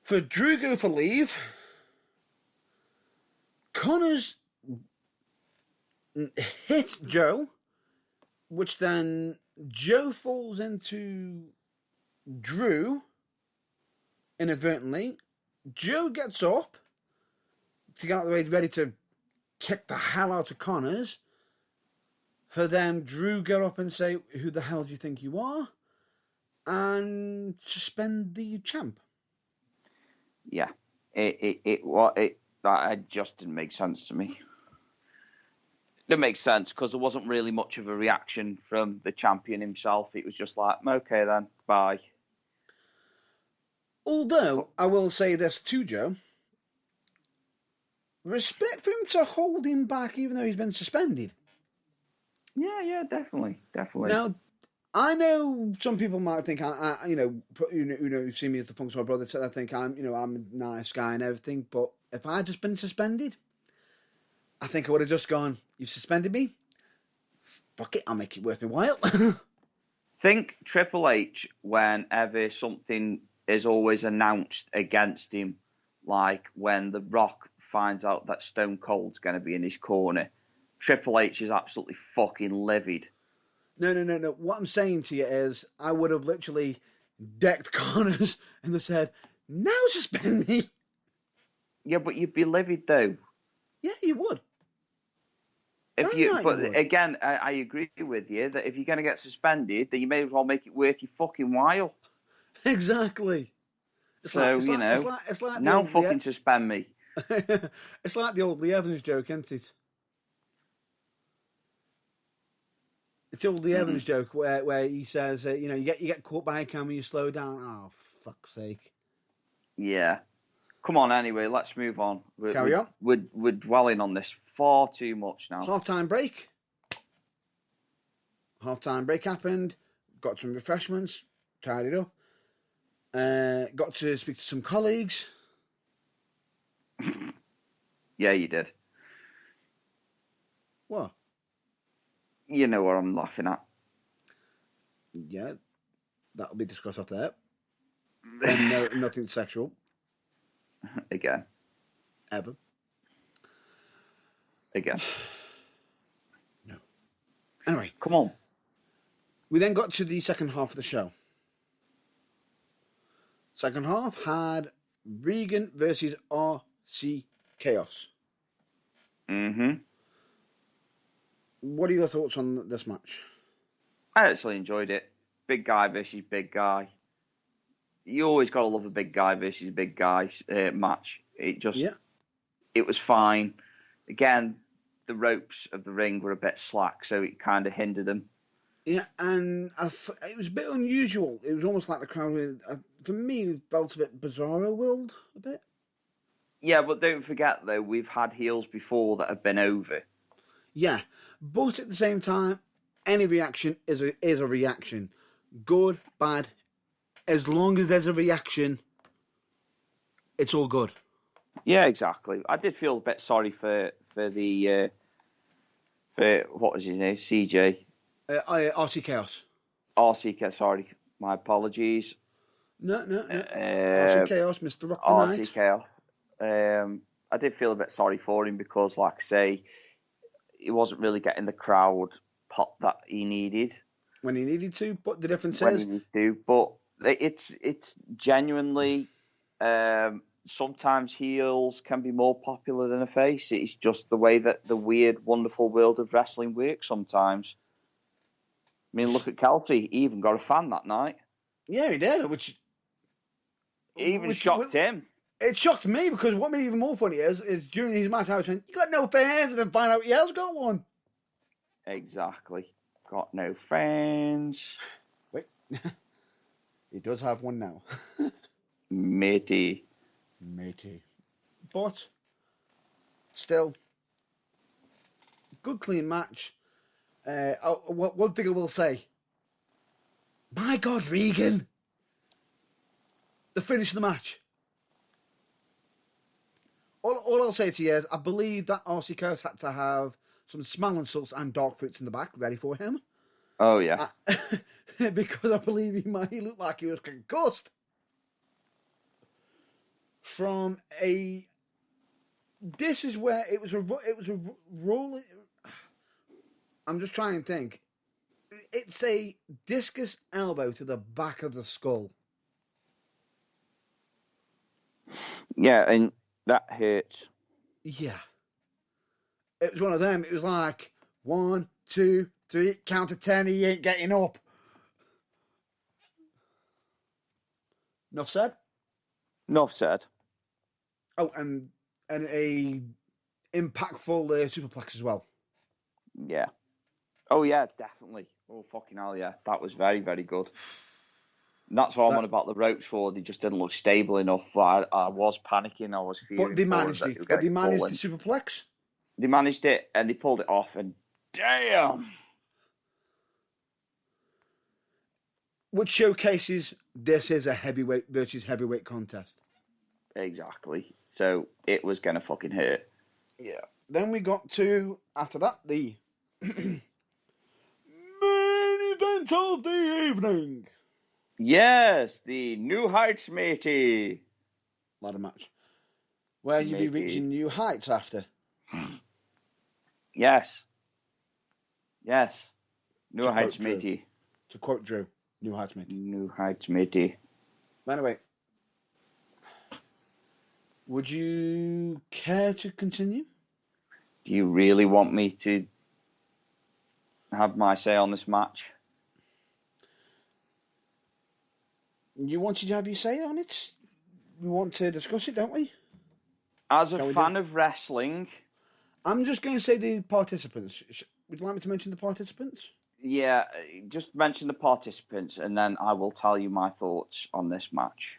For Drew go for leave, Connors hit Joe, which then Joe falls into Drew inadvertently. Joe gets up to get out of the way, ready to kick the hell out of Connors. For then Drew get up and say, "Who the hell do you think you are?" and suspend the champ. Yeah, it just didn't make sense to me. It makes sense because there wasn't really much of a reaction from the champion himself. It was just like, okay then, bye. Although, I will say this to Joe. Respect for him to hold him back even though he's been suspended. Yeah, definitely. Now, I know some people might think, who see me as the functional brother, so I think I'm a nice guy and everything, but if I had just been suspended, I think I would have just gone, "You've suspended me? Fuck it, I'll make it worth my while." Think Triple H whenever something is always announced against him, like when The Rock finds out that Stone Cold's going to be in his corner. Triple H is absolutely fucking livid. No. What I'm saying to you is, I would have literally decked Connors and have said, "Now suspend me." Yeah, but you'd be livid though. Yeah, you would. Again, I agree with you that if you're going to get suspended, then you may as well make it worth your fucking while. Exactly. It's like now fucking suspend me. It's like the old Lee Evans joke, isn't it? It's the old Lee Evans joke where he says, you get caught by a camera, you slow down. Oh, fuck's sake. Yeah. Come on, anyway, let's move on. Carry on. We're dwelling on this far too much now. Half-time break. Half-time break happened. got some refreshments, tidied up, got to speak to some colleagues. Yeah, you did. What? You know what I'm laughing at. Yeah, that'll be discussed after that. And no, nothing sexual, Again. ever. Again. No. Anyway, Come on. we then got to the second half of the show. Second half had Regan versus RC Chaos. Mm-hmm. What are your thoughts on this match? I actually enjoyed it. Big guy versus big guy. You always got to love a big guy versus big guy match. It was fine. Again, the ropes of the ring were a bit slack, so it kind of hindered them. Yeah, and it was a bit unusual. It was almost like the crowd, for me, it felt a bit Bizarro World, a bit. Yeah, but don't forget, though, we've had heels before that have been over. Yeah, but at the same time, any reaction is a reaction. Good, bad. As long as there's a reaction, it's all good. Yeah, exactly. I did feel a bit sorry for the for what was his name, CJ. RC Chaos. RCK, sorry, my apologies. No. RC Chaos, Mr. Rock the Night. RCK. I did feel a bit sorry for him because, like I say, he wasn't really getting the crowd pop that he needed. When he needed to, but the difference When is... he needed to, but it's genuinely... sometimes heels can be more popular than a face. It's just the way that the weird, wonderful world of wrestling works sometimes. I mean, look at Kelsey. He even got a fan that night. Yeah, he did, which shocked him. It shocked me because what made it even more funny is during his match, I was saying, "You got no fans," and then find out he has got one. Exactly. Got no fans. Wait, he does have one now. Matey. But still, good clean match. One thing I will say. My God, Regan. The finish of the match. All I'll say to you is, I believe that RC Chaos had to have some smelling salts and dark fruits in the back ready for him. Oh, yeah. Because I believe he looked like he was concussed. From a... This is where it was a rolling... I'm just trying to think. It's a discus elbow to the back of the skull. Yeah, and that hurts. Yeah. It was one of them. It was like 1, 2, 3, count to 10. He ain't getting up. Enough said. Enough said. Oh, and a impactful superplex as well. Yeah. Oh yeah, definitely. Oh fucking hell, yeah. That was very, very good. And that's what I'm on about the ropes for. They just didn't look stable enough. I was panicking. I was fearing. But they managed it. But they managed the superplex. They managed it, and they pulled it off. And damn. Which showcases this is a heavyweight versus heavyweight contest. Exactly. So it was gonna fucking hurt. Yeah. Then we got to, after that, the main event of the evening. Yes, the New Heights matey. Ladder match. Where you be reaching new heights after. Yes. New Heights matey. To quote Drew, New Heights matey. New Heights matey. Anyway, would you care to continue? Do you really want me to have my say on this match? You wanted to have your say on it? We want to discuss it, don't we? As a fan of wrestling... I'm just going to say the participants. Would you like me to mention the participants? Yeah, just mention the participants and then I will tell you my thoughts on this match.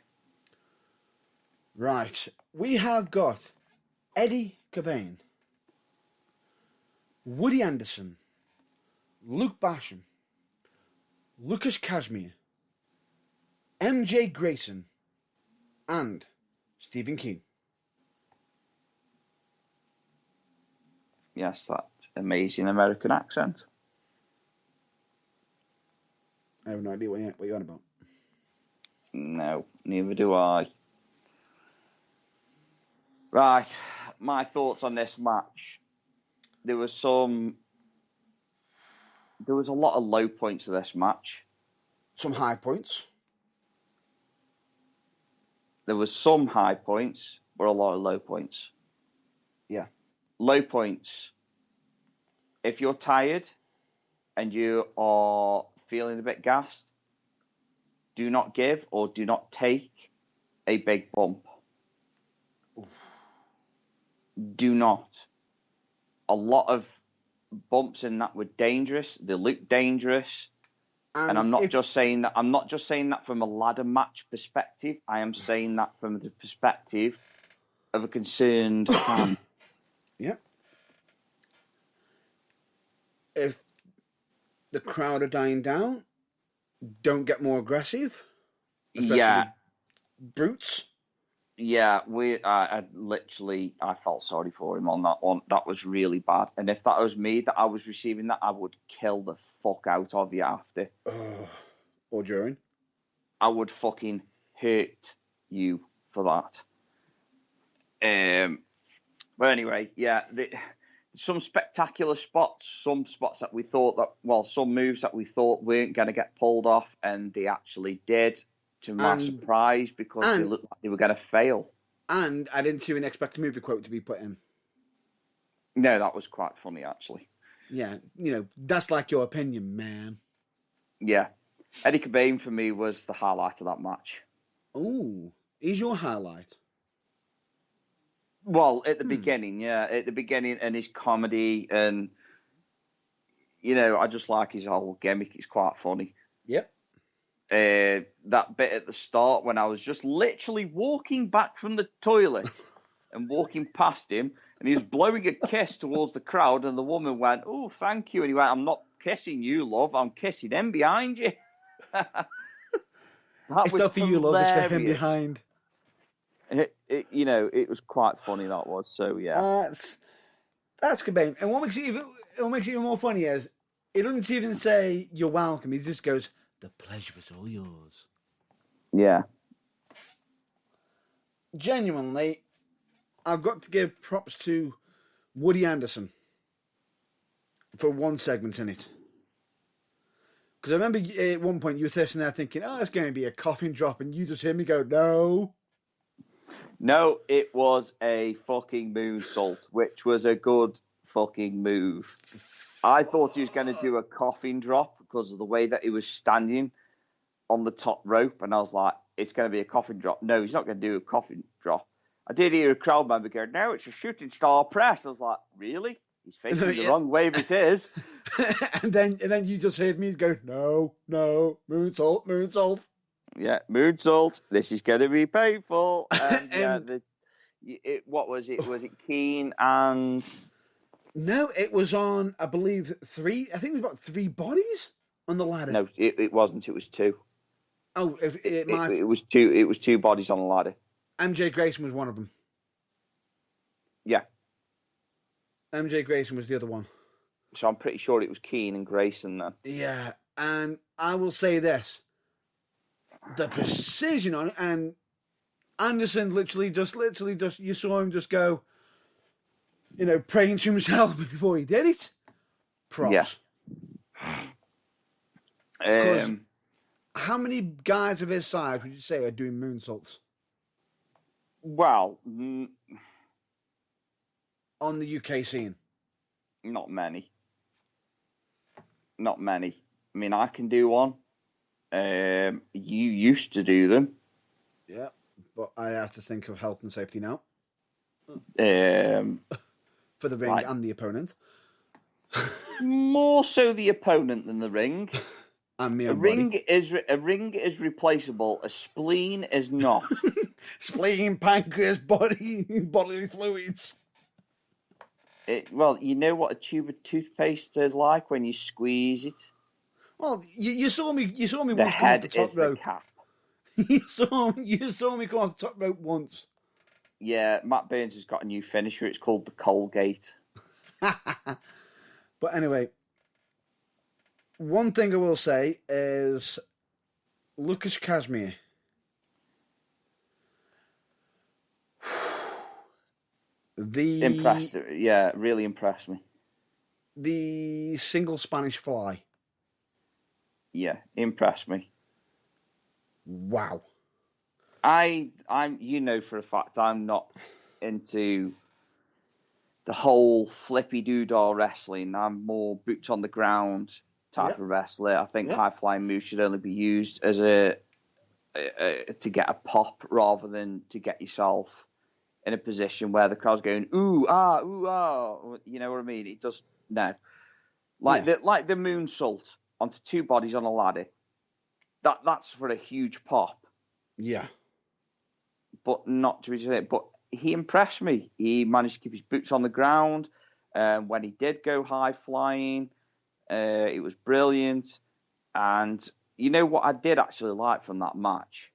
Right. We have got Eddie Cobain, Woody Anderson, Luke Basham, Lucas Casimir, MJ Grayson, and Stephen King. Yes, that amazing American accent. I have no idea what you're on about. No, neither do I. Right, my thoughts on this match. There was a lot of low points of this match. Some high points. There was some high points, but a lot of low points. Yeah. Low points. If you're tired and you are feeling a bit gassed, do not give or do not take a big bump. Oof. Do not. A lot of bumps in that were dangerous. They looked dangerous. And I'm not just saying that. I'm not just saying that from a ladder match perspective. I am saying that from the perspective of a concerned fan. Yeah. If the crowd are dying down, don't get more aggressive. Yeah. Brutes. Yeah, I felt sorry for him on that one. That was really bad. And if that was me, that I was receiving that, I would kill the fuck out of you after. Or during. I would fucking hurt you for that. But anyway, yeah, some spectacular spots, some spots that we thought that, well, some moves that we thought weren't going to get pulled off, and they actually did. To my surprise, because they looked like they were going to fail. And I didn't even expect a movie quote to be put in. No, that was quite funny, actually. Yeah, that's like your opinion, man. Yeah. Eddie Cobain, for me, was the highlight of that match. Ooh, he's your highlight? Well, at the beginning, yeah. At the beginning, and his comedy, and, I just like his whole gimmick. It's quite funny. Yep. That bit at the start when I was just literally walking back from the toilet and walking past him, and he was blowing a kiss towards the crowd, and the woman went, "Oh, thank you," and he went, "I'm not kissing you, love. I'm kissing him behind you." It's not for you, love. It's for him behind. It was quite funny. That was so. Yeah. That's Cobain, and what makes it even more funny is he doesn't even say "you're welcome." He just goes, "The pleasure is all yours." Yeah. Genuinely, I've got to give props to Woody Anderson for one segment in it. Because I remember at one point you were sitting there thinking, "Oh, it's going to be a coffin drop," and you just hear me go, "No." No, it was a fucking moonsault, which was a good fucking move. I thought he was going to do a coffin drop because of the way that he was standing on the top rope, and I was like, it's going to be a coffin drop. No, he's not going to do a coffin drop. I did hear a crowd member go, "No, it's a shooting star press." I was like, really? He's facing the wrong way if it is. and then you just heard me go, "No, moonsault." Yeah, moonsault. This is going to be painful. And what was it? Was it Keen and... No, it was on, I believe, 3. I think it was about 3 bodies on the ladder. No, it wasn't. It was 2. Oh, it was 2. It was 2 bodies on the ladder. MJ Grayson was one of them. Yeah. MJ Grayson was the other one. So I'm pretty sure it was Keen and Grayson then. Yeah, and I will say this. The precision on it, and Anderson literally just, you saw him just go, praying to himself before he did it. Props. Yeah. How many guys of his size would you say are doing moonsaults? Well, on the UK scene? Not many. Not many. I mean, I can do one. You used to do them. Yeah, but I have to think of health and safety now. For the ring and the opponent. More so the opponent than the ring. And me a ring is replaceable. A spleen is not. Spleen, pancreas, bodily fluids. Well, you know what a tube of toothpaste is like when you squeeze it? Well, you saw me. You saw me The once come off the head top is the rope. cap. You saw me come off the top rope once. Yeah, Matt Burns has got a new finisher. It's called the Colgate. But anyway, one thing I will say is Lucas Casimir. Impressed. Yeah, really impressed me. The single Spanish fly. Yeah, impressed me. Wow. I'm for a fact I'm not into the whole flippy doodah wrestling. I'm more boots on the ground type of wrestler. I think high flying moves should only be used as to get a pop rather than to get yourself in a position where the crowd's going ooh ah. You know what I mean? It just no. Like the moonsault onto two bodies on a ladder. That's for a huge pop. Yeah. But not to be. But he impressed me. He managed to keep his boots on the ground. When he did go high flying, it was brilliant. And you know what I did actually like from that match?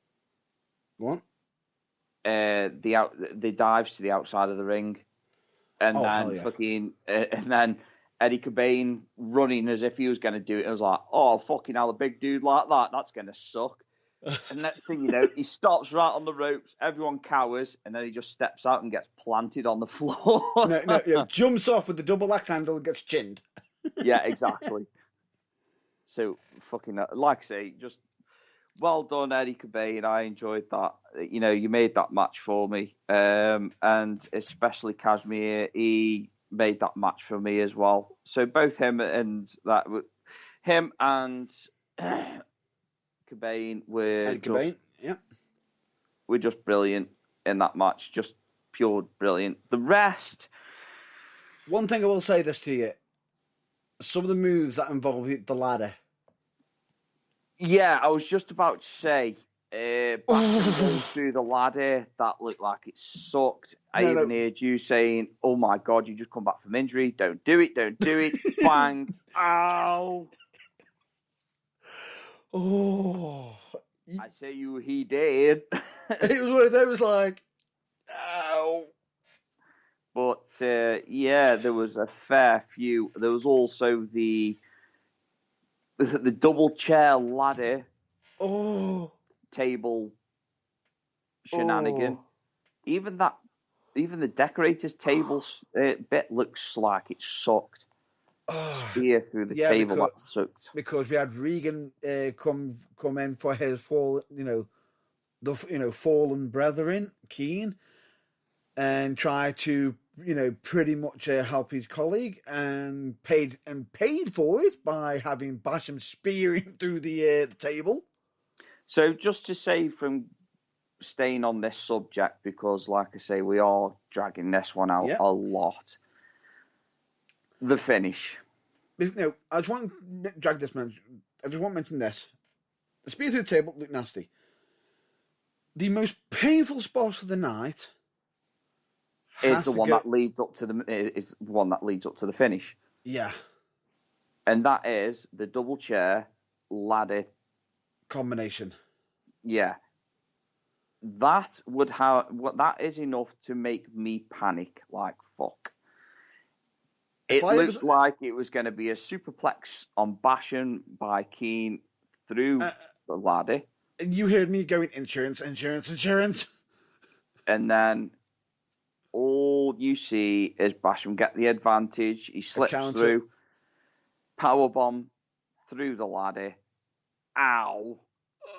What? The dives to the outside of the ring, and and then Eddie Cobain running as if he was going to do it. I was like, oh fucking hell, a big dude like that's going to suck. And next thing you know, he stops right on the ropes. Everyone cowers, and then he just steps out and gets planted on the floor. No, jumps off with the double axe handle and gets chinned. Yeah, exactly. So fucking like I say, just well done, Eddie Cobain. I enjoyed that. You know, you made that match for me, and especially Casimir. He made that match for me as well. So both him and Cobain were just brilliant in that match. Just pure brilliant. The rest. One thing I will say this to you: some of the moves that involve the ladder. Yeah, I was just about to say, going through the ladder, that looked like it sucked. I even heard you saying, "Oh my God, you just come back from injury. Don't do it. Bang. Ow. Oh. I say he did. It was one of those like, ow. But, yeah, there was a fair few. There was also the double chair ladder table shenanigan. Even the decorator's table bit looks like it sucked. Spear through the table that sucked. Because we had Regan come in for his fallen brethren, Keane, and try to pretty much help his colleague, and paid for it by having Basham spearing through the table. So just to say, from staying on this subject, because like I say, we are dragging this one out a lot. The finish. No, I just want to drag this man. I just want to mention this. The spear through the table looked nasty. The most painful spot of the night is the one that leads up to the finish. Yeah. And that is the double chair ladder combination. Yeah. That is enough to make me panic like fuck. It looked like it was going to be a superplex on Basham by Keane through the ladder. And you heard me going insurance. And then all you see is Basham get the advantage. He slips through. Powerbomb through the ladder. Ow.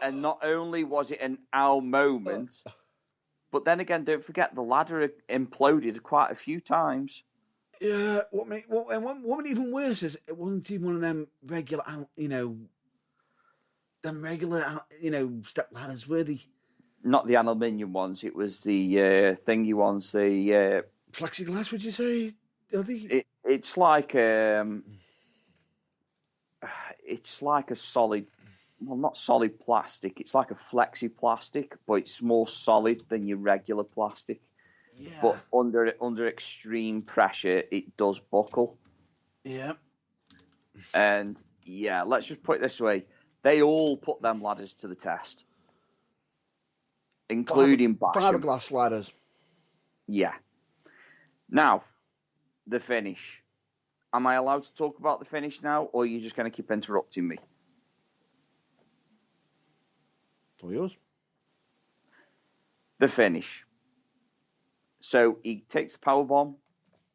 And not only was it an ow moment, but then again, don't forget the ladder imploded quite a few times. Yeah, what made even worse is it wasn't even one of them regular, step ladders, were they? Not the aluminium ones. It was the thingy ones. The plexiglass. Would you say? Are they? It's like a solid. Well, not solid plastic. It's like a flexi plastic, but it's more solid than your regular plastic. Yeah. But under extreme pressure, it does buckle. Yeah. And Yeah, let's just put it this way. They all put them ladders to the test. Including Basham. Fiberglass ladders. Yeah. Now, the finish. Am I allowed to talk about the finish now, or are you just going to keep interrupting me? For yours. The finish. So he takes the powerbomb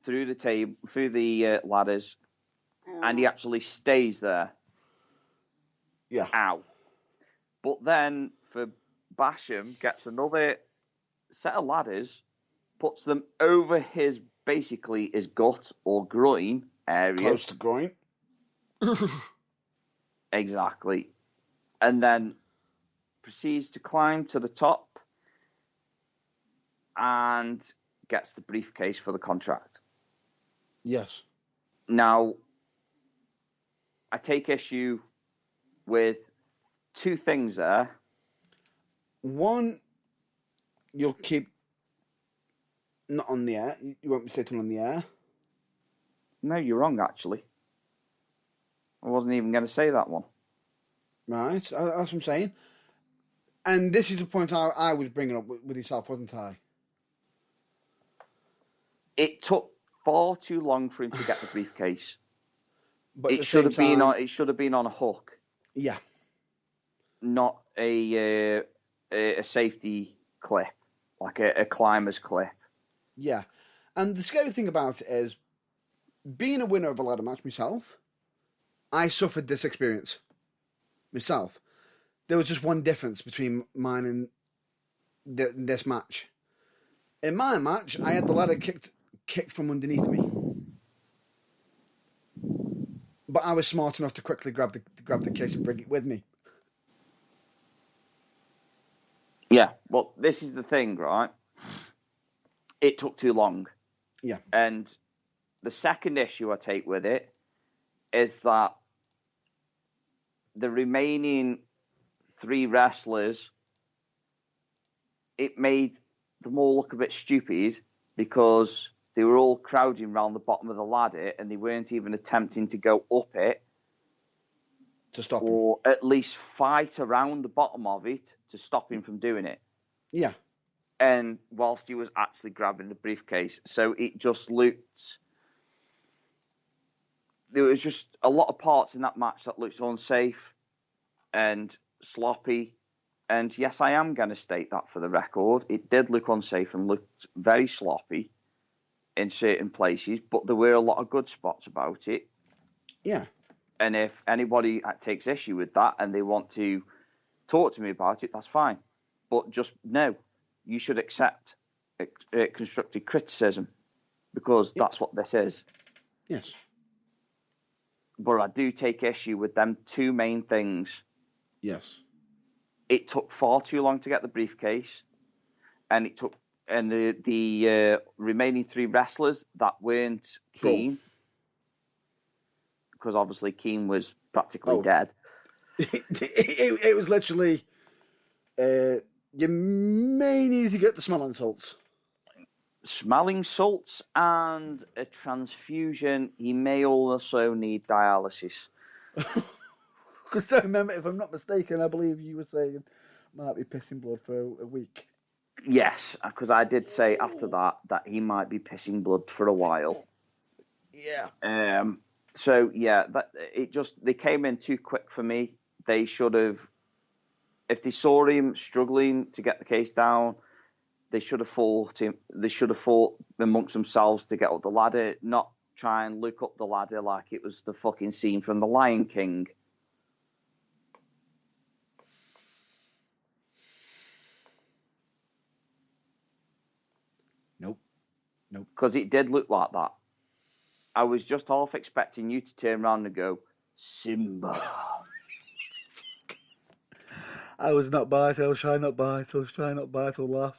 through the table, through the ladders, and he actually stays there. Yeah. Ow. But then, for Basham, gets another set of ladders, puts them over his gut or groin area. Close to groin. Exactly. And then proceeds to climb to the top and gets the briefcase for the contract. Yes. Now, I take issue with two things there. One, you'll keep not on the air. You won't be sitting on the air. No, you're wrong, actually. I wasn't even going to say that one. Right, that's what I'm saying. And this is the point I was bringing up with yourself, wasn't I? It took far too long for him to get the briefcase. But It should have been on a hook. Yeah. Not a safety clip, like a climber's clip. Yeah. And the scary thing about it is, being a winner of a ladder match myself, I suffered this experience myself. There was just one difference between mine and this match. In my match, I had the ladder kicked from underneath me, but I was smart enough to quickly grab the case and bring it with me. Yeah, well, this is the thing, right? It took too long. Yeah. And the second issue I take with it is that the remaining 3 wrestlers, it made them all look a bit stupid because they were all crowding around the bottom of the ladder and they weren't even attempting to go up it To stop him. or at least fight around the bottom of it to stop him from doing it. Yeah. And whilst he was actually grabbing the briefcase. So it just looked... There was just a lot of parts in that match that looked unsafe and sloppy. And yes, I am going to state that for the record. It did look unsafe and looked very sloppy in certain places, but there were a lot of good spots about it. Yeah. And if anybody takes issue with that and they want to talk to me about it, that's fine. But just know, you should accept constructive criticism because that's what this is. Yes. But I do take issue with them 2 main things. Yes. It took far too long to get the briefcase, and the remaining 3 wrestlers that weren't keen, because obviously Keen was practically dead. it was literally, you may need to get the smelling salts. Smelling salts and a transfusion. He may also need dialysis. Because I remember, if I'm not mistaken, I believe you were saying might be pissing blood for a week. Yes, because I did say after that he might be pissing blood for a while. Yeah. So yeah, they came in too quick for me. They should have, if they saw him struggling to get the case down, they should have fought him. They should have fought amongst themselves to get up the ladder, not try and look up the ladder like it was the fucking scene from The Lion King. Nope. Because it did look like that. I was just half expecting you to turn around and go, Simba. I was not bite. I was trying not bite. I was trying not bite or laugh.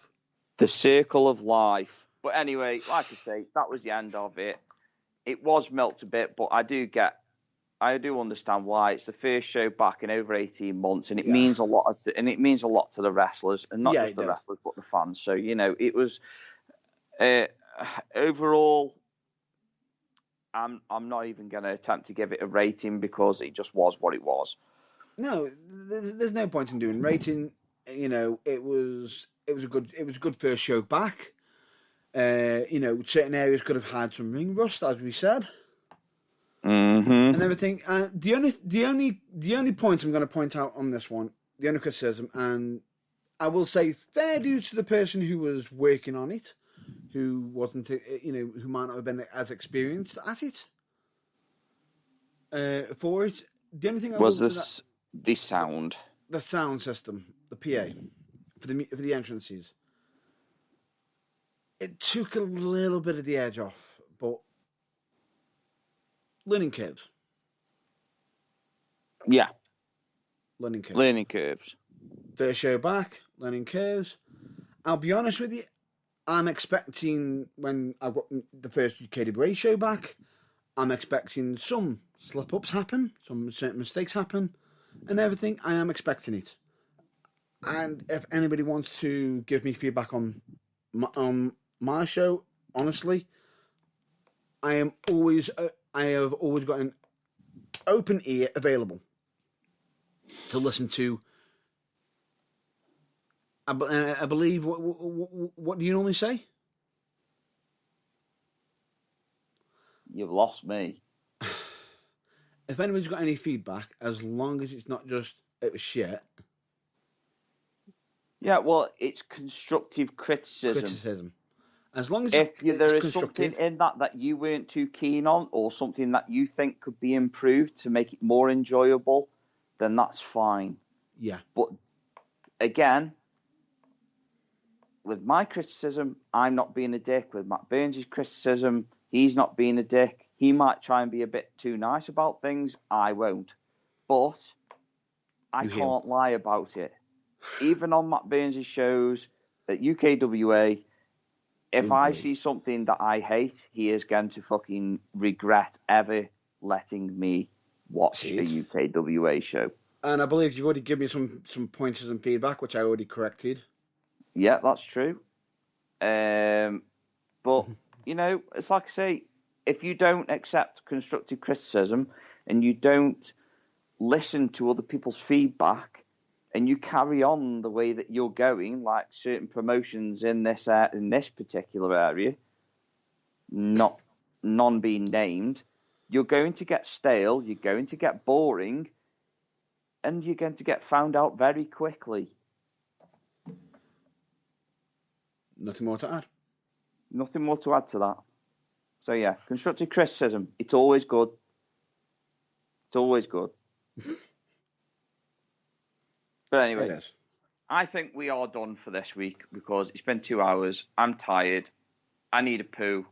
The circle of life. But anyway, like I say, that was the end of it. It was milked a bit, but I do understand why. It's the first show back in over 18 months, and it means a lot. It means a lot to the wrestlers, and not just the wrestlers, but the fans. So it was overall. I'm not even going to attempt to give it a rating because it just was what it was. No, there's no point in doing rating. You know, it was a good first show back. You know, certain areas could have had some ring rust, as we said, and everything. The only point I'm going to point out on this one, the only criticism, and I will say fair due to the person who was working on it, who wasn't, you know, who might not have been as experienced at it. For it, the only thing I Was will say this the sound? the sound system, the PA for the entrances. It took a little bit of the edge off, but learning curves. Yeah, Learning curves. learning curves. First show back, learning curves. I'll be honest with you, I'm expecting when I got the first KWA show back, I'm expecting some slip-ups happen, some certain mistakes happen, and everything. I am expecting it. And if anybody wants to give me feedback on my show, honestly, I have always got an open ear available to listen to. I believe. What do you normally say? You've lost me. If anybody's got any feedback, as long as it's not just it was shit. Yeah, well, it's constructive Criticism. As long as if there is constructive. something in that you weren't too keen on, or something that you think could be improved to make it more enjoyable, then that's fine. Yeah. But again, with my criticism, I'm not being a dick. With Matt Burns' criticism, he's not being a dick. He might try and be a bit too nice about things. I won't. But I can't lie about it. Even on Matt Burns' shows at UKWA, if I see something that I hate, he is going to fucking regret ever letting me watch a UKWA show. And I believe you've already given me some pointers and feedback, which I already corrected. Yeah, that's true. But, you know, it's like I say, if you don't accept constructive criticism and you don't listen to other people's feedback and you carry on the way that you're going, like certain promotions in this particular area, none being named, you're going to get stale, you're going to get boring, and you're going to get found out very quickly. Nothing more to add. Nothing more to add to that. So yeah, constructive criticism, it's always good. It's always good. But anyway, I think we are done for this week because it's been 2 hours. I'm tired. I need a poo.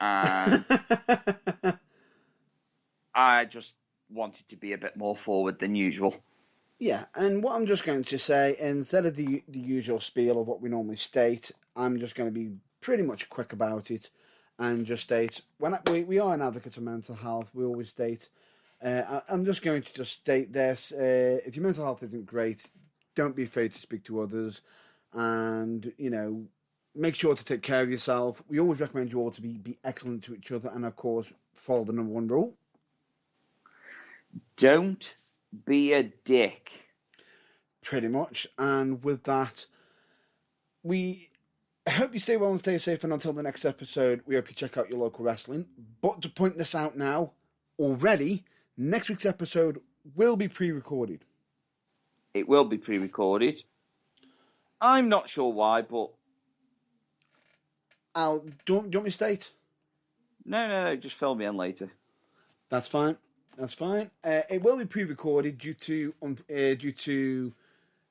And I just wanted to be a bit more forward than usual. Yeah, and what I'm just going to say, instead of the usual spiel of what we normally state, I'm just going to be pretty much quick about it and just state, we are an advocate of mental health, we always state, I'm just going to just state this, if your mental health isn't great, don't be afraid to speak to others, and, you know, make sure to take care of yourself. We always recommend you all to be excellent to each other, and of course, follow the number one rule. Don't be a dick. Pretty much. And with that, we hope you stay well and stay safe. And until the next episode, we hope you check out your local wrestling. But to point this out now, already, next week's episode will be pre-recorded. It will be pre-recorded. I'm not sure why, but... Do you want me to state? No, just fill me in later. That's fine. It will be pre-recorded due to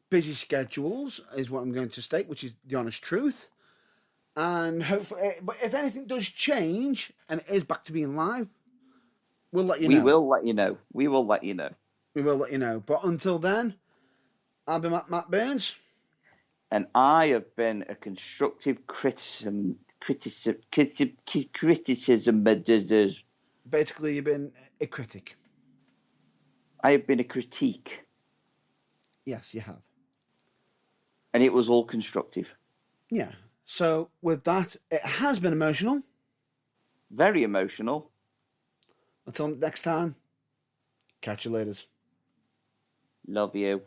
busy schedules, is what I'm going to state, which is the honest truth. And hopefully, but if anything does change and it is back to being live, we'll let you know. We will let you know. But until then, I've been Matt Burns, and I have been a constructive criticism. Basically, you've been a critic. I have been a critique. Yes, you have. And it was all constructive. Yeah. So, with that, it has been emotional. Very emotional. Until next time, catch you later. Love you.